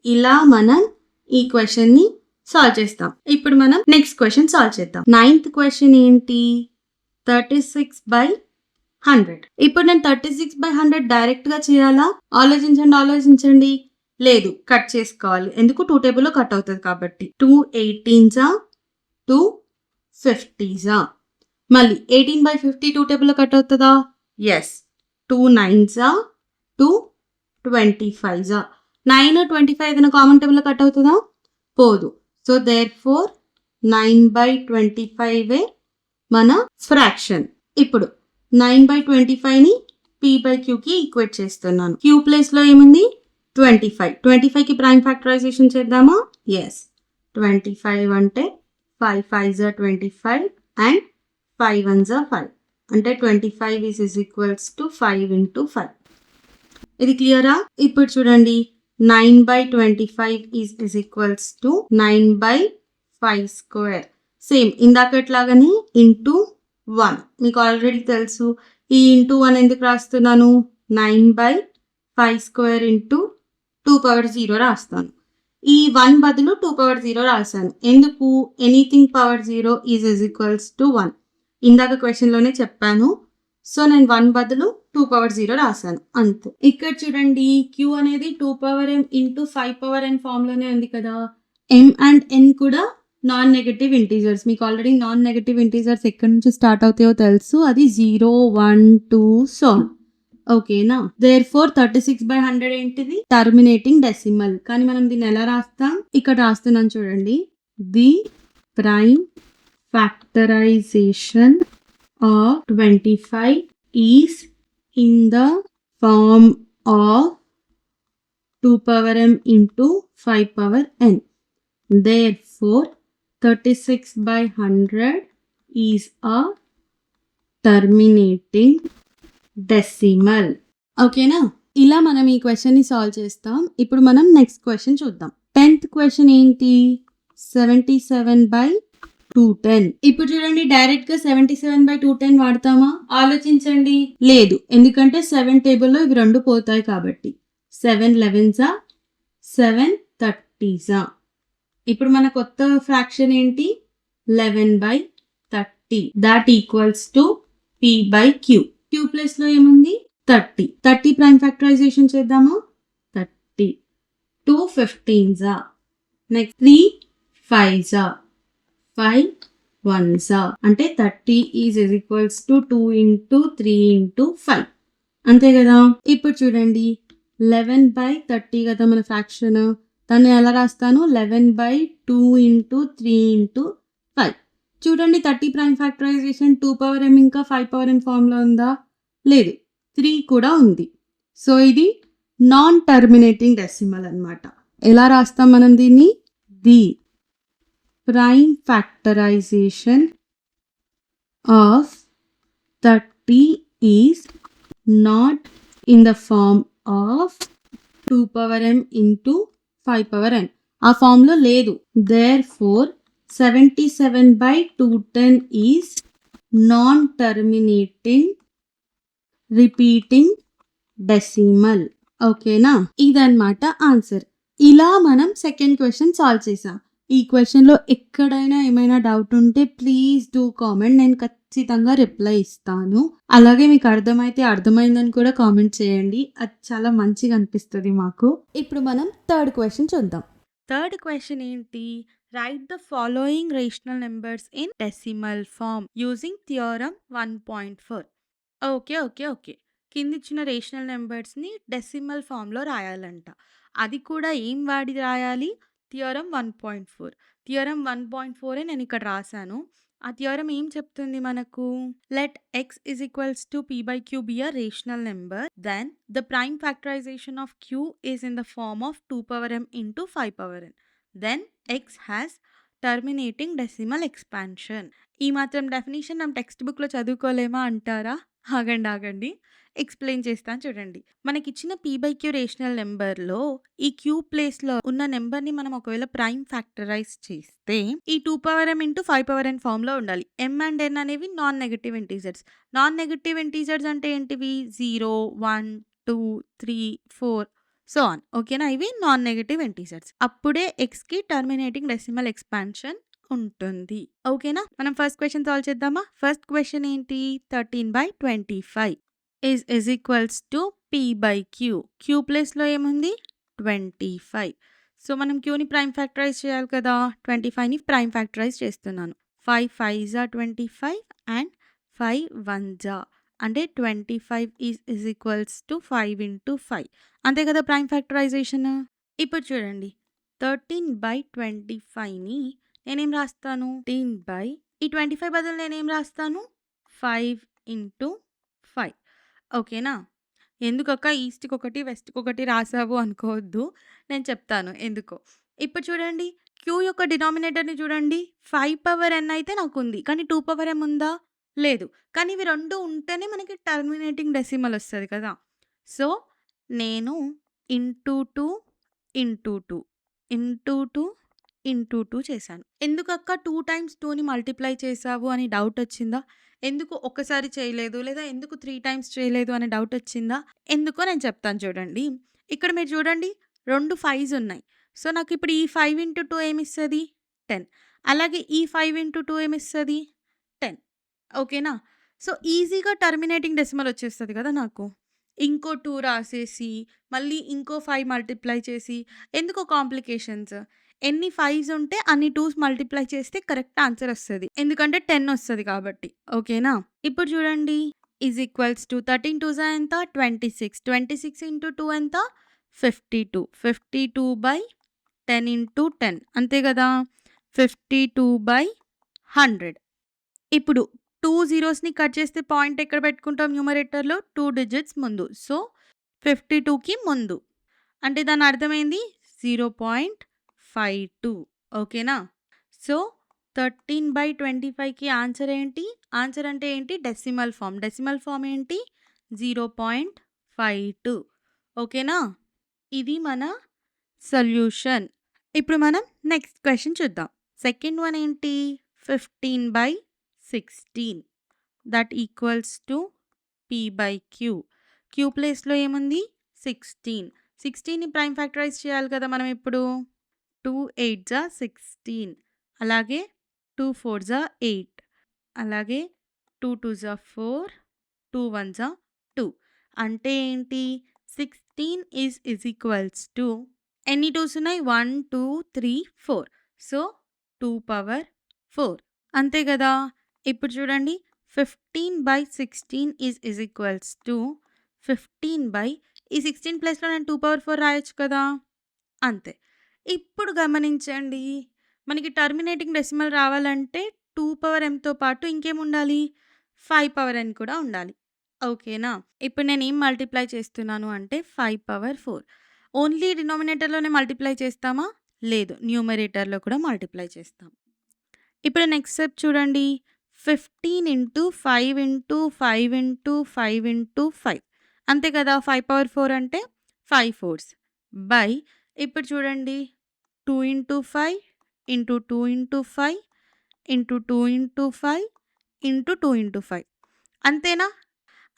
ఇలా మనం ఈ క్వెషన్ని సాల్వ్ చేస్తాం. ఇప్పుడు మనం నెక్స్ట్ క్వెషన్ సాల్వ్ చేద్దాం. 9th క్వెషన్ ఏంటి? 36/100. ఇప్పుడు నేను 36/100 డైరెక్ట్గా చేయాలా? ఆలోచించండి. లేదు, కట్ చేసుకోవాలి. ఎందుకు? 2 టేబుల్లో కట్ అవుతుంది కాబట్టి. 2 18s 2 50s. మళ్ళీ 18/50 2 టేబుల్లో కట్ అవుతుందా? ఎస్. 2 9s 2 25s. 9 25 ఏదైనా కామన్ టేబుల్లో కట్ అవుతుందా? పోదు. సో దేర్ఫోర్ 9/25 మన ఫ్రాక్షన్. ఇప్పుడు 9/25ని p/qకి ఈక్వేట్ చేస్తున్నాను. q ప్లేస్లో ఏముంది 25. 25కి ప్రైమ్ ఫ్యాక్టరైజేషన్ చేద్దామా? ఎస్. 25 అంటే 5 5s are 25 and 5 1s are 5. అంటే 25 is equals to 5 into 5. ఇది క్లియరా? ఇప్పుడు చూడండి 9/25 is equals to 9/5 square. Same ఇందాకట్లాగానే ఇంటూ 1. మీకు ఆల్రెడీ తెలుసు. ఈ ఇంటూ 1 ఎందుకు రాస్తున్నాను? 9/5 స్క్వేర్ ఇంటూ 2/0 రాస్తాను. ఈ 1 బదులు 2/0 రాశాను. ఎందుకు? Anything power 0 is equals to 1. ఇందాక క్వశ్చన్లోనే చెప్పాను. సో నేను 1 బదులు 2/0 రాశాను అంతే. ఇక్కడ చూడండి q అనేది 2m ఇంటూ 5n ఫామ్లోనే ఉంది కదా. m అండ్ n కూడా నాన్ నెగటివ్ ఇంటీజర్స్. మీకు ఆల్రెడీ నాన్ నెగటివ్ ఇంటీజర్స్ ఎక్కడి నుంచి స్టార్ట్ అవుతాయో తెలుసు. అది 0 1 2 సో ఓకేనా. దేర్ ఫోర్ 36/100 ఏంటిది? Terminating decimal. కానీ మనం దీన్ని ఎలా రాస్తాం? ఇక్కడ రాస్తున్నాను చూడండి. The prime factorization of 25 is in the form of 2m into 5n. Therefore, 36/100 is a terminating decimal. ఓకేనా? ఇలా మనం ఈ క్వశ్చన్ని సాల్వ్ చేస్తాం. ఇప్పుడు మనం నెక్స్ట్ క్వశ్చన్ చూద్దాం. 10th క్వశ్చన్ ఏంటి? 77/210. ఇప్పుడు చూడండి డైరెక్ట్ గా 77/210 వాడతామా? ఆలోచించండి. లేదు, ఎందుకంటే 7 టేబుల్లో ఇవి రెండు పోతాయి కాబట్టి. 7 11s 7 30s. ఇప్పుడు మన కొత్త ఫ్రాక్షన్ ఏంటి? 11/30. That equals to p/q. q place లో ఏముంది? 30. 30 ప్రైమ్ ఫ్యాక్టరైజేషన్ చేద్దామా? 30. 2 15s. Next 3 5s. 5 1s. అంటే 30 is equals to 2 into 3 into 5. అంతే కదా. ఇప్పుడు చూడండి 11/30 కదా మన ఫ్రాక్షన్. దాన్ని ఎలా రాస్తాను? 11/2 into 3 into 5. చూడండి 30 ప్రైమ్ ఫ్యాక్టరైజేషన్ 2m ఇంకా 5n ఫామ్లో ఉందా? లేదు, 3 కూడా ఉంది. సో ఇది నాన్ టర్మినేటింగ్ డెసిమల్ అన్నమాట. ఎలా రాస్తాం మనం దీన్ని? The prime factorization of 30 is not in the form of 2m into 5n. ఆ ఫామ్లో లేదు. Therefore, 77/210 is non-terminating repeating decimal. ఓకేనా? ఇదన్నమాట ఆన్సర్. ఇలా మనం సెకండ్ క్వశ్చన్ సాల్వ్ చేసాం. ఈ క్వశ్చన్లో ఎక్కడైనా ఏమైనా డౌట్ ఉంటే ప్లీజ్ డూ కామెంట్. నేను ఖచ్చితంగా రిప్లై ఇస్తాను. అలాగే మీకు అర్థమైందని కూడా కామెంట్ చేయండి. అది చాలా మంచిగా అనిపిస్తుంది మాకు. ఇప్పుడు మనం థర్డ్ క్వశ్చన్ చూద్దాం. థర్డ్ క్వశ్చన్ ఏంటి? Write the following rational numbers in decimal form using theorem 1.4. Okay. కిందిచ్చిన రేషనల్ నెంబర్స్ని డెసిమల్ ఫామ్లో రాయాలంట. అది కూడా ఏం వాడి రాయాలి? థియోరమ్ 1.4. థియోరమ్ 1.4 నేను ఇక్కడ రాశాను. ఆ థియోరమ్ ఏం చెప్తుంది మనకు? Let x is equals to p/q be a rational number, then the prime factorization of q is in the form of 2m into 5n. Then x has terminating decimal expansion. ఈ మాత్రం definition మనం text బుక్లో చదువుకోలేమా అంటారా? ఆగండి explain చేస్తాను చూడండి. మనకిచ్చిన p/q rational నెంబర్లో ఈ q ప్లేస్లో ఉన్న నెంబర్ని మనం ఒకవేళ ప్రైమ్ ఫ్యాక్టరైజ్ చేస్తే ఈ 2m into 5n ఫామ్లో ఉండాలి. m అండ్ n అనేవి non negative integers. Non negative integers అంటే ఏంటివి? 0 1 2 3 4 సో ఆన్. ఓకేనా? ఇవి నాన్ నెగటివ్ ఇంటీజర్స్. అప్పుడే ఎక్స్కి టర్మినేటింగ్ డెసిమల్ ఎక్స్పాన్షన్ ఉంటుంది. ఓకేనా? మనం ఫస్ట్ క్వశ్చన్ సాల్వ్ చేద్దామా? ఫస్ట్ క్వశ్చన్ ఏంటి? 13/25 is equals to p/q. q ప్లేస్లో ఏముంది? 25. సో మనం క్యూని ప్రైమ్ ఫ్యాక్టరైజ్ చేయాలి కదా. 25ని ప్రైమ్ ఫ్యాక్టరైజ్ చేస్తున్నాను. 5 5s are 25 and 5 1s are. అంటే 25 is equals to 5 into 5. అంతే కదా ప్రైమ్ ఫ్యాక్టరైజేషన్. ఇప్పుడు చూడండి 13/25ని నేనేం రాస్తాను 15 ఈ 25 బదులు నేనేం రాస్తాను 5 ఇంటూ 5 ఓకేనా. ఎందుకక్క ఈస్ట్‌కి ఒకటి, వెస్ట్‌కి ఒకటి రాసావు అనుకోవద్దు. నేను చెప్తాను ఎందుకో. ఇప్పుడు చూడండి క్యూ యొక్క డినామినేటర్‌ని చూడండి 5 పవర్ n అయితే నాకుంది. కానీ 2 పవర్ m ఉందా? లేదు. కానీ ఇవి 2 ఉంటేనే మనకి టర్మినేటింగ్ డెసిమల్ వస్తది కదా! సో, నేను ఇంటూ 2 ఇంటూ 2 ఇంటూ 2 ఇంటూ 2 చేశాను. ఎందుకక్క 2 టైమ్స్ 2ని మల్టిప్లై చేశావు అని డౌటొచ్చిందా? ఎందుకు ఒక్కసారి చేయలేదు? లేదా ఎందుకు 3 టైమ్స్ చేయలేదు అనే డౌటొచ్చిందా? ఎందుకో నేను చెప్తాను చూడండి. ఇక్కడ మీరు చూడండి 2 5s ఉన్నాయి. సో, నాకిప్పుడు ఈ 5 ఇంటూ 2 ఏమిస్తది? 10. అలాగే ఈ 5 ఇంటూ 2 ఏమిస్తది? 10. ఓకేనా? సో, ఈజీగా టర్మినేటింగ్ డెసిమల్ వచ్చేస్తది కదా నాకు. ఇంకో 2 రాసేసి, మళ్ళీ ఇంకో 5 మల్టిప్లై చేసి, ఎందుకో కాంప్లికేషన్స్. ఎన్ని 5s ఉంటే అన్ని 2s మల్టిప్లై చేస్తే కరెక్ట్ ఆన్సర్ వస్తది. ఎందుకంటే 10 వస్తది కాబట్టి. ఓకేనా? ఇప్పుడు చూడండి ఈజ్ ఈక్వల్స్ టు 13 2 జా ఎంత? 26. 26 ఇంటూ 2 ఎంత? 52. 52/10 ఇంటూ 10 అంతే కదా! 52/100. ఇప్పుడు 2 జీరోస్‌ని కట్ చేస్తే పాయింట్ ఎక్కడ పెట్టుకుంటాం న్యూమరేటర్‌లో? 2 డిజిట్స్ ముందు. సో, 52కి ముందు. అంటే దాని అర్థమేంది? 0.52 ఓకేనా? సో, 13/25కి ఆన్సర్ ఏంటి? ఆన్సర్ అంటే ఏంటి? Decimal form. డెసిమల్ ఫార్మ్ ఏంటి? 0.52 ఓకేనా? ఇది మన సొల్యూషన్. ఇప్పుడు మనం నెక్స్ట్ క్వెషన్ చూద్దాం. సెకండ్ వన్ ఏంటి? 15/16 that equals to p/q. q ప్లేస్‌లో ఏముంది? 16. 16ని ప్రైమ్ ఫ్యాక్టరైజ్ చేయాలి కదా మనం ఇప్పుడు. 2 8 జా 16. అలాగే 2 4 జా 8. అలాగే 2 2 జా 4. 2 1 జా 2. అంటే ఏంటి? 16 ఈజ్ ఈక్వల్స్ టు ఎన్ని 2s ఉన్నాయి? 1 2 3 4. సో, 2 పవర్ 4 అంతే కదా! ఇప్పుడు చూడండి 15/16 ఈజ్ ఈక్వల్స్ టు 15 ఈ 16 ప్లేస్‌లో నేను 2 పవర్ 4 రాయొచ్చు కదా! అంతే. ఇప్పుడు గమనించండి. మనకి టర్మినేటింగ్ డెసిమల్ రావాలంటే 2 పవర్ mతో పాటు ఇంకేముండాలి? 5 పవర్ n కూడా ఉండాలి. ఓకేనా? ఇప్పుడు నేనేం మల్టిప్లై చేస్తున్నాను అంటే 5 పవర్ 4. ఓన్లీ డినామినేటర్‌లోనే మల్టిప్లై చేస్తామా? లేదు. న్యూమరేటర్‌లో కూడా మల్టిప్లై చేస్తాం. ఇప్పుడు నెక్స్ట్ స్టెప్ చూడండి. 15 ఇంటూ 5 ఇంటూ 5 ఇంటూ 5 ఇంటూ 5 అంతే కదా! 5 పవర్ 4 అంటే 5 4s బై ఇప్పుడు చూడండి 2 into 5 into 2 into 5 into 2 into 5 into 2 into 5 అంతేనా?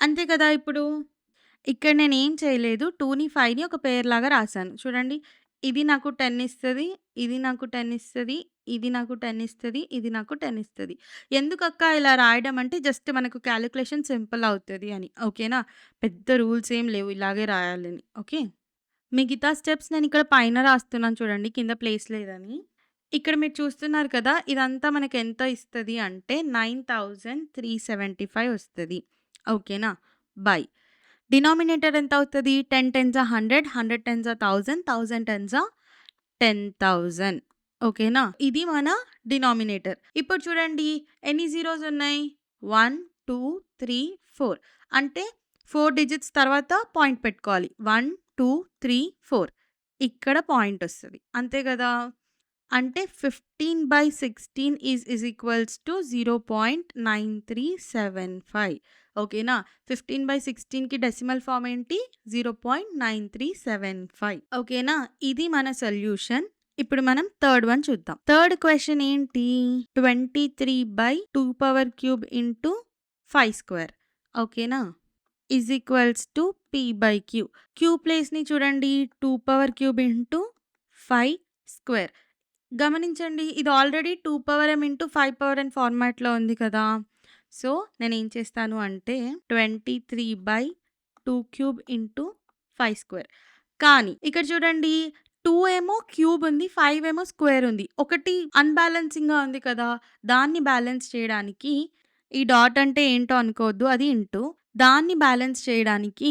అంతే కదా! ఇప్పుడు ఇక్కడ నేనేం చేయలేదు. 2ని 5ని ఒక పెయిర్‌లాగా రాసాను. చూడండి. ఇది నాకు 10 ఇస్తది. ఇది నాకు 10 ఇస్తది. ఇది నాకు 10 ఇస్తది. ఇది నాకు 10 ఇస్తది. ఎందుకక్కా ఇలా రాయడం అంటే జస్ట్ మనకు కాలిక్యులేషన్ సింపుల్ అవుతది అని. ఓకేనా? పెద్ద రూల్స్ ఏం లేవు ఇలాగే రాయాలని. ఓకే. మిగతా స్టెప్స్ నేనిక్కడ పైన రాస్తున్నాను చూడండి. కింద ప్లేస్ లేదని. ఇక్కడ మీరు చూస్తున్నారు కదా! ఇదంతా మనకెంత ఇస్తది అంటే 9375 వస్తది. ఓకేనా? బై డినామినేటర్ ఎంత అవుతది? 10 10 జా 100, 100 10 జా 1000, 1000 10 జా 10,000 ఓకేనా? ఇది మన డినామినేటర్. ఇప్పుడు చూడండి ఎన్ని జీరోస్ ఉన్నాయి? 1, 2, 3, 4 అంటే 4 డిజిట్స్ తర్వాత పాయింట్ పెట్టుకోవాలి. 1, 2, 3, 4 ఇక్కడ పాయింట్ వస్తది. అంతే కదా! అంటే 15/16 ఈజ్ ఈక్వల్స్ టు 0.9375 ఓకేనా? 15/16కి డెసిమల్ ఫార్మ్ ఏంటి? 0.9375 ఓకేనా? ఇది మన సొల్యూషన్. ఇప్పుడు మనం థర్డ్ వన్ చూద్దాం. థర్డ్ క్వెషన్ ఏంటి? 23/2 పవర్ క్యూబ్ ఇంటూ 5 స్క్వేర్ ఓకేనా? Is equals to p/q. q ప్లేస్‌ని చూడండి 2 పవర్ క్యూబ్ ఇంటూ 5 స్క్వేర్. గమనించండి ఇది already 2 power m into 5 power n ఫార్మాట్‌లో ఉంది కదా! సో, నేనేం చేస్తాను అంటే 23/2 క్యూబ్ ఇంటూ 5 స్క్వేర్. కానీ ఇక్కడ చూడండి 2 ఏమో క్యూబ్ ఉంది. 5 ఏమో స్క్వేర్ ఉంది. ఒకటి అన్‌బాలెన్సింగ్‌గా ఉంది కదా! దాన్ని బ్యాలెన్స్ చేయడానికి ఈ డాట్ అంటే ఏంటో అనుకోవద్దు. అది ఇంటూ. దాన్ని బ్యాలెన్స్ చేయడానికి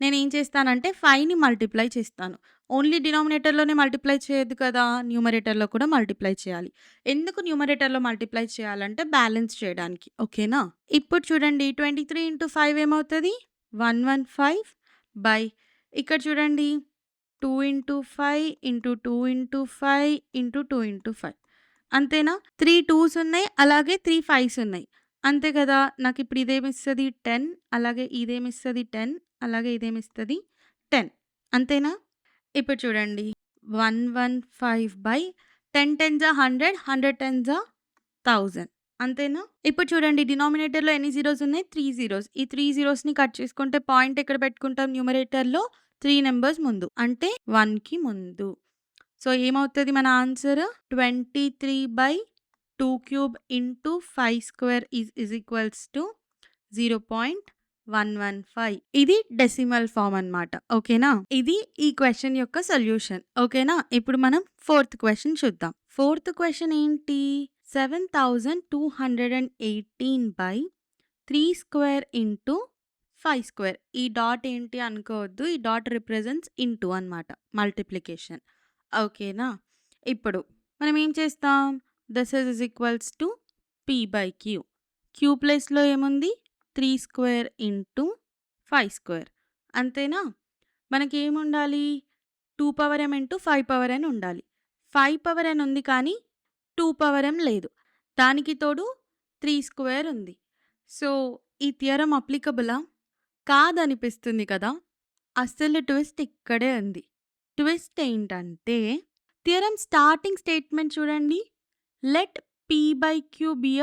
నేనేం చేస్తానంటే 5ని మల్టిప్లై చేస్తాను. ఓన్లీ డినామినేటర్‌లోనే మల్టిప్లై చేయొద్దు కదా! న్యూమరేటర్‌లో కూడా మల్టిప్లై చేయాలి. ఎందుకు న్యూమరేటర్‌లో మల్టిప్లై చేయాలంటే బ్యాలెన్స్ చేయడానికి. ఓకేనా? ఇప్పుడు చూడండి 23 ఇంటూ 5 ఏమవుతది? 115 బై ఇక్కడ చూడండి 2 into 5 into 2 into 5 into 2 into 5 అంతేనా? 3 2స్ ఉన్నాయి. అలాగే 3 5స్ ఉన్నాయి. అంతే కదా! నాకిప్పుడు ఇదేమిస్తది 10 అలాగే ఇదేమిస్తది 10 అలాగే ఇదేమిస్తది 10 అంతేనా? ఇప్పుడు చూడండి 115/10 10 100 100 10 1000 అంతేనా? ఇప్పుడు చూడండి డినామినేటర్‌లో ఎన్ని జీరోస్ ఉన్నాయి? 3 జీరోస్. ఈ 3 జీరోస్‌ని కట్ చేసుకుంటే పాయింట్ ఎక్కడ పెట్టుకుంటాం న్యూమరేటర్‌లో? 3 నంబర్స్ ముందు. అంటే 1కి ముందు. సో, ఏమవుతది మన answer? 23/2 cube into 5 square is equals to 0.115 ఇది డెసిమల్ ఫార్మ్ అన్నమాట. ఓకేనా? ఇది ఈ క్వెషన్ యొక్క సొల్యూషన్. ఓకేనా? ఇప్పుడు మనం ఫోర్త్ క్వెషన్ చూద్దాం. ఫోర్త్ క్వెషన్ ఏంటి? 7218/3 స్క్వేర్ ఇంటూ 5 స్క్వేర్. ఈ డాట్ ఏంటి అనుకోవద్దు. ఈ డాట్ రిప్రజెంట్స్ ఇంటూ అన్నమాట. మల్టిప్లికేషన్. ఓకేనా? ఇప్పుడు మనం ఏం చేస్తాం? This is equals to p/q. Q ప్లేస్‌లో ఏముంది? 3 స్క్వేర్ ఇంటూ 5 స్క్వేర్. అంతేనా? మనకేముండాలి? 2 power m into 5 power n ఉండాలి. 5 పవర్ n ఉంది కానీ 2 పవర్ m లేదు. దానికి తోడు 3 స్క్వేర్ ఉంది. సో, ఈ థియరమ్ అప్లికబులా? కాదనిపిస్తుంది కదా! అసలు ట్విస్ట్ ఇక్కడే ఉంది. ట్విస్ట్ ఏంటంటే థియరమ్ స్టార్టింగ్ స్టేట్మెంట్ చూడండి. Let p/q be a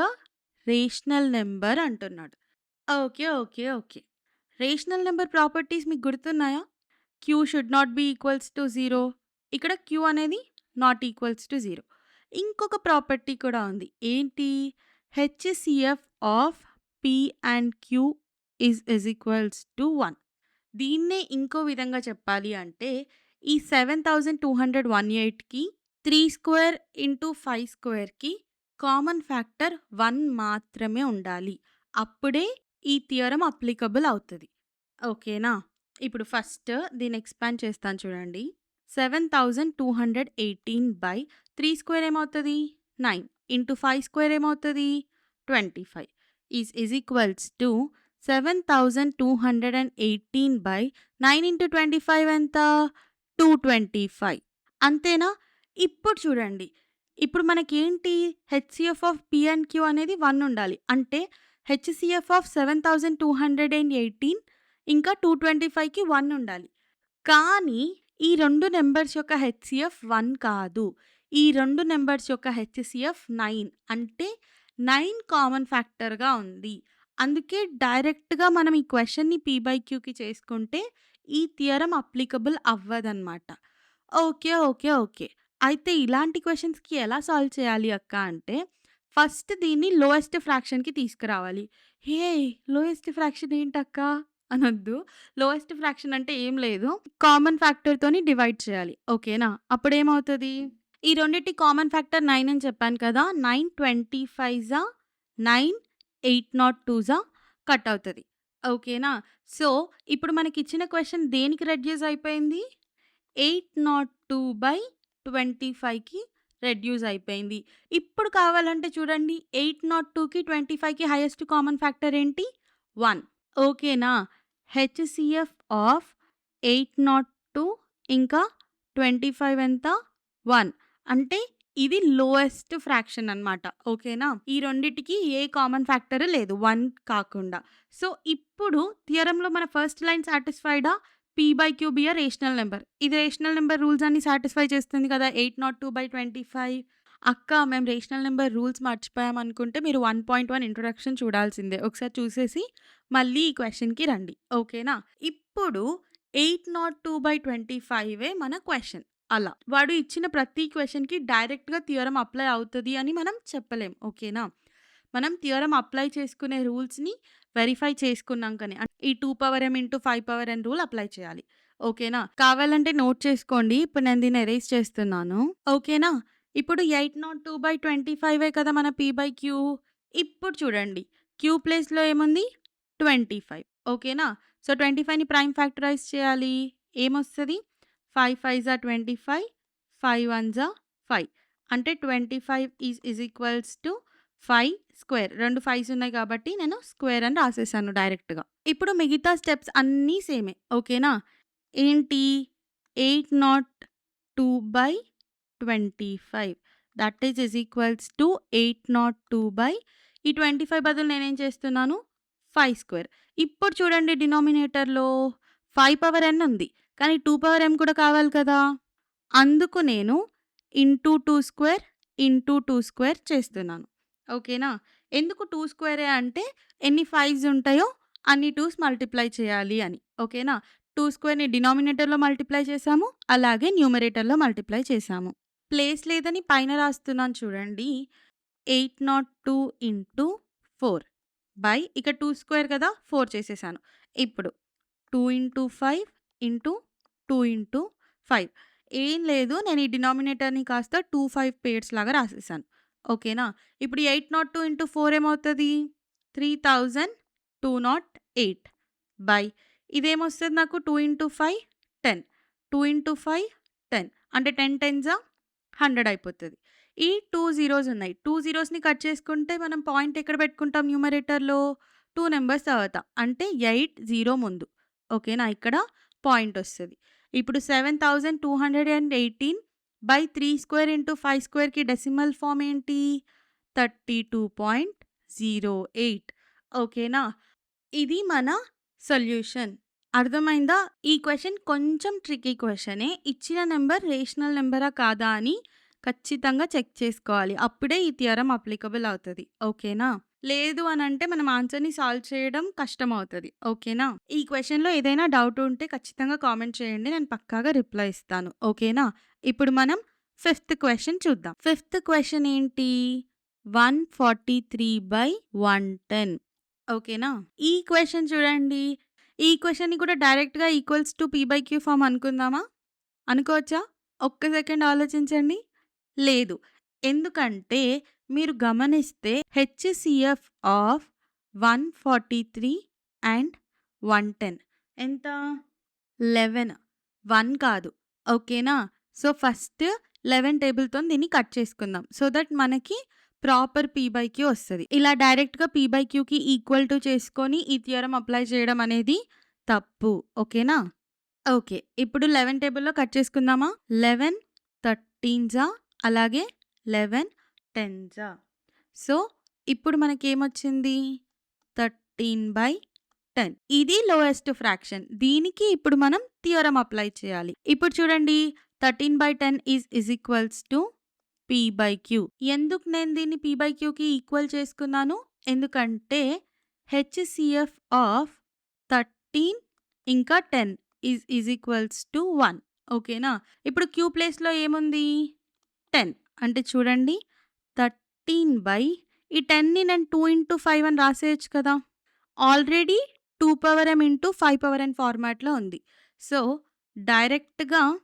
rational number అంటున్నాడు. ఓకే. రేషనల్ నంబర్ ప్రాపర్టీస్ మీకు గుర్తున్నాయా? q should not be equals to 0. ఇక్కడ q అనేది నాట్ ఈక్వల్స్ టు 0. ఇంకొక ప్రాపర్టీ కూడా ఉంది. ఏంటి? HCF of p and q is equals to 1. దీన్నే ఇంకో విధంగా చెప్పాలి అంటే ఈ 7218కి 3 స్క్వేర్ ఇంటూ 5 స్క్వేర్‌కి కామన్ ఫ్యాక్టర్ 1 మాత్రమే ఉండాలి. అప్పుడే ఈ థియరమ్ అప్లికబుల్ అవుతది. ఓకేనా? ఇప్పుడు ఫస్ట్ దీన్ని ఎక్స్‌పాండ్ చేస్తాను చూడండి. 7218/3 స్క్వేర్ ఏమవుతది? 9 ఇంటూ 5 స్క్వేర్ ఏమవుతది? 25 ఈజ్ ఈక్వల్స్ టు 7218/9 ఇంటూ 25 ఎంత? 225 అంతేనా? ఇప్పుడు చూడండి. ఇప్పుడు మనకేంటి? HCF of P and Q అనేది 1 ఉండాలి. అంటే హెచ్‌సిఎఫ్ ఆఫ్ 7218 ఇంకా 225కి 1 ఉండాలి. కానీ ఈ 2 నంబర్స్ యొక్క హెచ్‌సిఎఫ్ 1 కాదు. ఈ 2 నంబర్స్ యొక్క హెచ్‌సిఎఫ్ 9 అంటే 9 కామన్ ఫ్యాక్టర్‌గా ఉంది. అందుకే డైరెక్ట్‌గా మనం ఈ క్వెషన్‌ని p/qకి చేసుకుంటే ఈ థియరమ్ అప్లికబుల్ అవ్వదన్నమాట. ఓకే. అయితే ఇలాంటి క్వెషన్స్‌కి ఎలా సాల్వ్ చేయాలి అక్క అంటే ఫస్ట్ దీన్ని లోయెస్ట్ ఫ్రాక్షన్‌కి తీసుకురావాలి. లోయెస్ట్ ఫ్రాక్షన్ ఏంటక్క అనొద్దు. లోయెస్ట్ ఫ్రాక్షన్ అంటే ఏం లేదు. కామన్ ఫ్యాక్టర్‌తోని డివైడ్ చేయాలి. ఓకేనా? అప్పుడేమవుతది? ఈ రెండిటి కామన్ ఫ్యాక్టర్ 9 అని చెప్పాను కదా! 9 25 9 802 కట్ అవుతది. ఓకేనా? సో, ఇప్పుడు మనకిచ్చిన క్వెషన్ దేనికి రెడ్యూస్ అయిపోయింది? 802/25కి రెడ్యూస్ అయిపోయింది. ఇప్పుడు కావాలంటే చూడండి 802కి 25కి హైయెస్ట్ కామన్ ఫ్యాక్టర్ ఏంటి? 1 ఓకేనా? హెచ్‌సిఎఫ్ ఆఫ్ 802 ఇంకా 25 ఎంత? 1 అంటే ఇది లోయెస్ట్ ఫ్రాక్షన్ అన్నమాట. ఓకేనా? ఈ రెండిటికి ఏ కామన్ ఫ్యాక్టర్ లేదు 1 కాకుండా. సో, ఇప్పుడు థియరమ్‌లో మన ఫస్ట్ లైన్ సాటిస్ఫైడా? p/q be a rational number. ఇది రేషనల్ నంబర్ రూల్స్ అన్ని సాటిస్ఫై చేస్తుంది కదా! 802/25 అక్క మేము రేషనల్ నంబర్ రూల్స్ మర్చిపోయాం అనుకుంటే మీరు 1.1 ఇంట్రొడక్షన్ చూడాల్సిందే. ఒకసారి చూసేసి మళ్ళీ ఈ క్వెషన్‌కి రండి. ఓకేనా? ఇప్పుడు 802/25 మన క్వెషన్. అలా. వాడు ఇచ్చిన ప్రతి క్వెషన్‌కి డైరెక్ట్‌గా థియరమ్ అప్లై అవుతది అని మనం చెప్పలేం. ఓకేనా? మనం థియరమ్ అప్లై చేసుకునే రూల్స్‌ని వెరిఫై చేసుకున్నాకనే ఈ 2 power m into 5 power n rule apply చేయాలి. ఓకేనా? కావాలంటే నోట్ చేసుకోండి. ఇప్పుడు నేను దీన్ని ఎరేజ్ చేస్తున్నాను. ఓకేనా? ఇప్పుడు 802/25 కదా మన p/q. ఇప్పుడు చూడండి. q ప్లేస్‌లో ఏముంది? 25 ఓకేనా? సో 25ని ప్రైమ్ ఫ్యాక్టరైజ్ చేయాలి. ఏమొస్తది? 5 5 జా 25, 5 1 జా 5 అంటే 25 ఈజ్ ఈక్వల్స్ టు 5 స్క్వేర్. 2 5స్ ఉన్నాయి కాబట్టి నేను స్క్వేర్ అని రాసేసాను డైరెక్ట్‌గా. ఇప్పుడు మిగతా స్టెప్స్ అన్నీ సేమే. ఓకేనా? ఏంటి? 802/25 దట్ ఈజ్ ఈక్వల్స్ టు 802 ఈ 25 బదులు నేనేం చేస్తున్నాను? 5 స్క్వేర్. ఇప్పుడు చూడండి డినామినేటర్‌లో 5 పవర్ n ఉంది. కానీ 2 పవర్ m కూడా కావాలి కదా! అందుకు నేను ఇంటూ 2 స్క్వేర్, ఇంటూ 2 స్క్వేర్ చేస్తున్నాను. ఓకేనా? ఎందుకు 2 స్క్వేరే అంటే ఎన్ని 5s ఉంటాయో అన్ని 2s మల్టిప్లై చేయాలి అని. ఓకేనా? 2 స్క్వేర్‌ని డినామినేటర్‌లో మల్టిప్లై చేశాము. అలాగే న్యూమరేటర్‌లో మల్టిప్లై చేశాము. ప్లేస్ లేదని పైన రాస్తున్నాను చూడండి. 802 ఇంటూ 4 బై ఇక్కడ 2 స్క్వేర్ కదా! 4 చేసేసాను. ఇప్పుడు 2 ఇంటూ 5 ఇంటూ 2 ఇంటూ 5 ఏం లేదు. నేను ఈ డినామినేటర్‌ని కాస్త 2, 5 పేర్స్ లాగా రాసేసాను. ఓకేనా? ఇప్పుడు 802 ఇంటూ 4 ఏమవుతది? 3208 బై ఇదేమొస్తది నాకు 2 ఇంటూ 5 10. 2 ఇంటూ 5 10 అంటే 10 10జా 100 అయిపోతది. ఈ 2 జీరోస్ ఉన్నాయి. 2 జీరోస్‌ని కట్ చేసుకుంటే మనం పాయింట్ ఎక్కడ పెట్టుకుంటాం న్యూమరేటర్‌లో? 2 నంబర్స్ తర్వాత. అంటే 80 ముందు. ఓకేనా? ఇక్కడ పాయింట్ ఒస్తది. ఇప్పుడు 7218/3 స్క్వేర్ ఇంటూ 5 స్క్వేర్‌కి డెసిమల్ ఫార్మ్ ఏంటి? 32.08 ఓకేనా? ఇది మన సొల్యూషన్. అర్థమైందా? ఈ క్వెషన్ కొంచెం ట్రిక్కీ క్వెషనే. ఇచ్చిన నంబర్ రేషనల్ నంబరా కాదా అని ఖచ్చితంగా చెక్ చేసుకోవాలి. అప్పుడే ఈ థియరమ్ అప్లికబుల్ అవుతది. ఓకేనా? లేదు అనంటే మనం ఆన్సర్‌ని సాల్వ్ చేయడం కష్టమవుతది. ఓకేనా? ఈ క్వెషన్‌లో ఏదైనా డౌట్ ఉంటే ఖచ్చితంగా కామెంట్ చేయండి. నేను పక్కాగా రిప్లై ఇస్తాను. ఓకేనా? ఇప్పుడు మనం ఫిఫ్త్ క్వెషన్ చూద్దాం. ఫిఫ్త్ క్వెషన్ ఏంటి? 143/110 ఓకేనా? ఈ క్వెషన్ చూడండి. ఈ క్వెషన్‌ని కూడా డైరెక్ట్‌గా ఈక్వల్స్ టు p/q ఫార్మ్ అనుకుందామా? అనుకోవచ్చా? ఒక్క సెకండ్ ఆలోచించండి. లేదు. ఎందుకంటే మీరు గమనిస్తే హెచ్‌సిఎఫ్ ఆఫ్ 143 అండ్ 110 ఎంత? 11 1 కాదు. ఓకేనా? సో, ఫస్ట్ 11 టేబుల్‌తోని దీన్ని కట్ చేసుకుందాం. సో దట్ మనకి ప్రాపర్ p/q వస్తది. ఇలా డైరెక్ట్‌గా p/qకి ఈక్వల్ టు చేసుకొని ఈ థియరమ్ అప్లై చేయడం అనేది తప్పు. ఓకేనా? ఓకే. ఇప్పుడు 11 టేబుల్‌లో కట్ చేసుకుందామా? 11 13జా అలాగే 11 10జా. సో, ఇప్పుడు మనకేమొచ్చింది? 13/10 ఇది లోయెస్ట్ ఫ్రాక్షన్. దీనికి ఇప్పుడు మనం థియరమ్ అప్లై చేయాలి. ఇప్పుడు చూడండి 13/10 ఈజ్ ఈక్వల్స్ టు p/q. ఎందుకు నేను దీన్ని p/qకి ఈక్వల్ చేసుకున్నాను? ఎందుకంటే హెచ్‌సిఎఫ్ ఆఫ్ 13 ఇంకా 10 ఈజ్ ఈక్వల్స్ టు 1 ఓకేనా? ఇప్పుడు q ప్లేస్‌లో ఏముంది? 10 అంటే చూడండి 13 ఈ 10ని నేను 2 ఇంటూ 5 అని రాసేయొచ్చు కదా! Already 2 power m into 5 power n ఫార్మాట్‌లో ఉంది. సో, డైరెక్ట్‌గా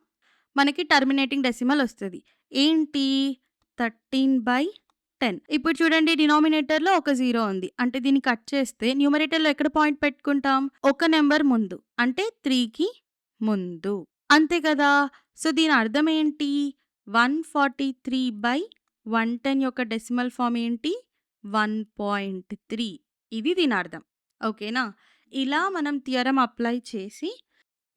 మనకి టర్మినేటింగ్ డెసిమల్ వస్తది. ఏంటి? 13/10 ఇప్పుడు చూడండి డినామినేటర్‌లో ఒక 0 ఉంది. అంటే దీన్ని కట్ చేస్తే న్యూమరేటర్‌లో ఎక్కడ పాయింట్ పెట్టుకుంటాం? ఒక నంబర్ ముందు. అంటే 3కి ముందు. అంతే కదా! సో, దీని అర్థం ఏంటి? 143/110 యొక్క డెసిమల్ ఫార్మ్ ఏంటి? 1.3 ఇది దీని అర్థం. ఓకేనా? ఇలా మనం థియరమ్ అప్లై చేసి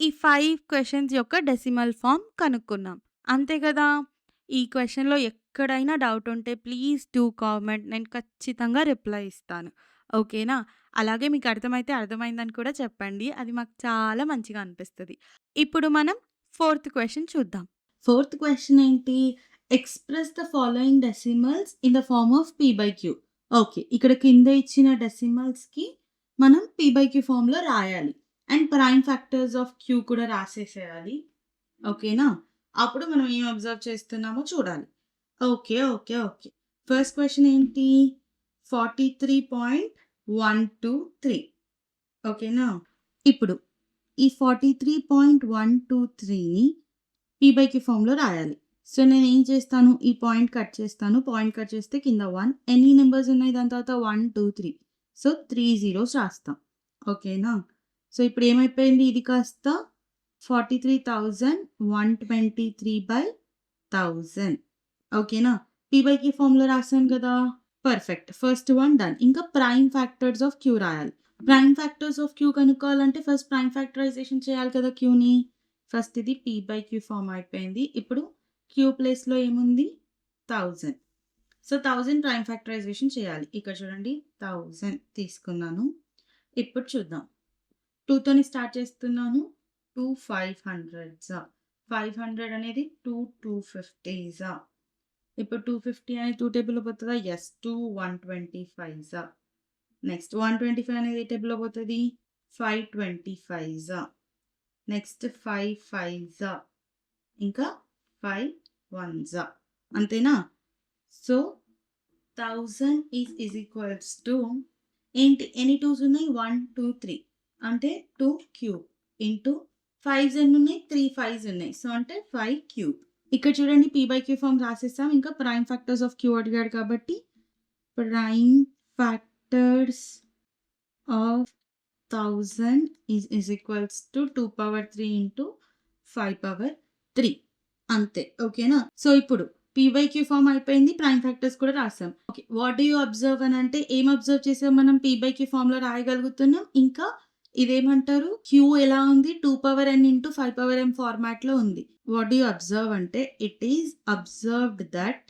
ఈ 5 క్వెషన్స్ యొక్క డెసిమల్ ఫార్మ్ కనుక్కున్నాం. అంతే కదా! ఈ క్వెషన్‌లో ఎక్కడైనా డౌట్ ఉంటే ప్లీజ్ డూ కామెంట్. నేను ఖచ్చితంగా రిప్లై ఇస్తాను. ఓకేనా? అలాగే మీకు అర్థమైతే అర్థమైందని కూడా చెప్పండి. అది మాకు చాలా మంచిగా అనిపిస్తది. ఇప్పుడు మనం ఫోర్త్ క్వెషన్ చూద్దాం. ఫోర్త్ క్వెషన్ ఏంటి? Express the following decimals in the form of p/q. Okay. ఇక్కడ కింద ఇచ్చిన డెసిమల్స్‌కి మనం p/q ఫార్మ్‌లో రాయాలి. And prime factors of q కూడా రాసేసేయాలి. ఓకేనా? అప్పుడు మనం ఏం అబ్జర్వ్ చేస్తున్నామో చూడాలి. ఓకే. ఫస్ట్ క్వెషన్ ఏంటి? 43.123 ఓకేనా? ఇప్పుడు ఈ 43.123ని p/q ఫార్మ్‌లో రాయాలి. సో, నేనేం చేస్తాను? ఈ పాయింట్ కట్ చేస్తాను. పాయింట్ కట్ చేస్తే కింద 1 ఎన్ని నంబర్స్ ఉన్నాయి దాని తర్వాత 1 2 3 సో, 3 జీరోస్ రాస్తాం. ఓకేనా? సో ఇప్పుడు ఏమైపోయింది ఇది కాస్త 43,123/1000 ఓకేనా. పీ/క్యూ ఫార్ములా రాసాను కదా. పర్ఫెక్ట్. First one done. ఇంకా ప్రైమ్ ఫ్యాక్టర్స్ ఆఫ్ క్యూ రాయాలి. ప్రైమ్ ఫ్యాక్టర్స్ ఆఫ్ క్యూ కనుక్కోవాలంటే ఫస్ట్ ప్రైమ్ ఫ్యాక్టరైజేషన్ చేయాలి కదా క్యూని. ఫస్ట్ ఇది పీ/క్యూ ఫార్మ్ అయిపోయింది. ఇప్పుడు క్యూ ప్లేస్లో ఏముంది 1000. సో 1000 ప్రైమ్ ఫ్యాక్టరైజేషన్ చేయాలి. ఇక్కడ చూడండి 1000 తీసుకున్నాను. ఇప్పుడు చూద్దాం. 2తోని స్టార్ట్ చేస్తున్నాను. 2 500 500 అనేది 2 250 ఇప్పుడు 250 అనేది 2 టేబుల్లో పోతుందా? ఎస్. 2 125 నెక్స్ట్ 125 అనేది ఏ టేబుల్లో పోతుంది? 525 నెక్స్ట్ 5 5 ఇంకా 5 1 అంతేనా. సో 1000 ఈజ్ ఈక్వల్స్ టు ఏంటి ఎన్ని 2s ఉన్నాయి? 1 2 3 అంటే 2 క్యూబ్ ఇంటూ 5s ఎన్ని ఉన్నాయి? 3 5s ఉన్నాయి. సో అంటే 5 క్యూబ్. ఇక్కడ చూడండి పీ/క్యూ ఫార్మ్ రాసేస్తాం. ఇంకా ప్రైమ్ ఫ్యాక్టర్స్ ఆఫ్ క్యూ అడిగాడు కాబట్టి prime factors of 1000 is equals to 2/3 into 5/3 అంతే. ఓకేనా. సో ఇప్పుడు పీ/క్యూ ఫార్మ్ అయిపోయింది. ప్రైమ్ ఫ్యాక్టర్స్ కూడా రాసాం. Okay. What do you observe అని అంటే ఏం అబ్జర్వ్ చేసాం మనం? పీ/క్యూ ఫార్మ్లో రాయగలుగుతున్నాం. ఇంకా ఇదేమంటారు? క్యూ ఎలా ఉంది? 2n ఇంటూ 5m ఫార్మాట్లో ఉంది. వాట్ డూ యూ అబ్జర్వ్ అంటే it is observed that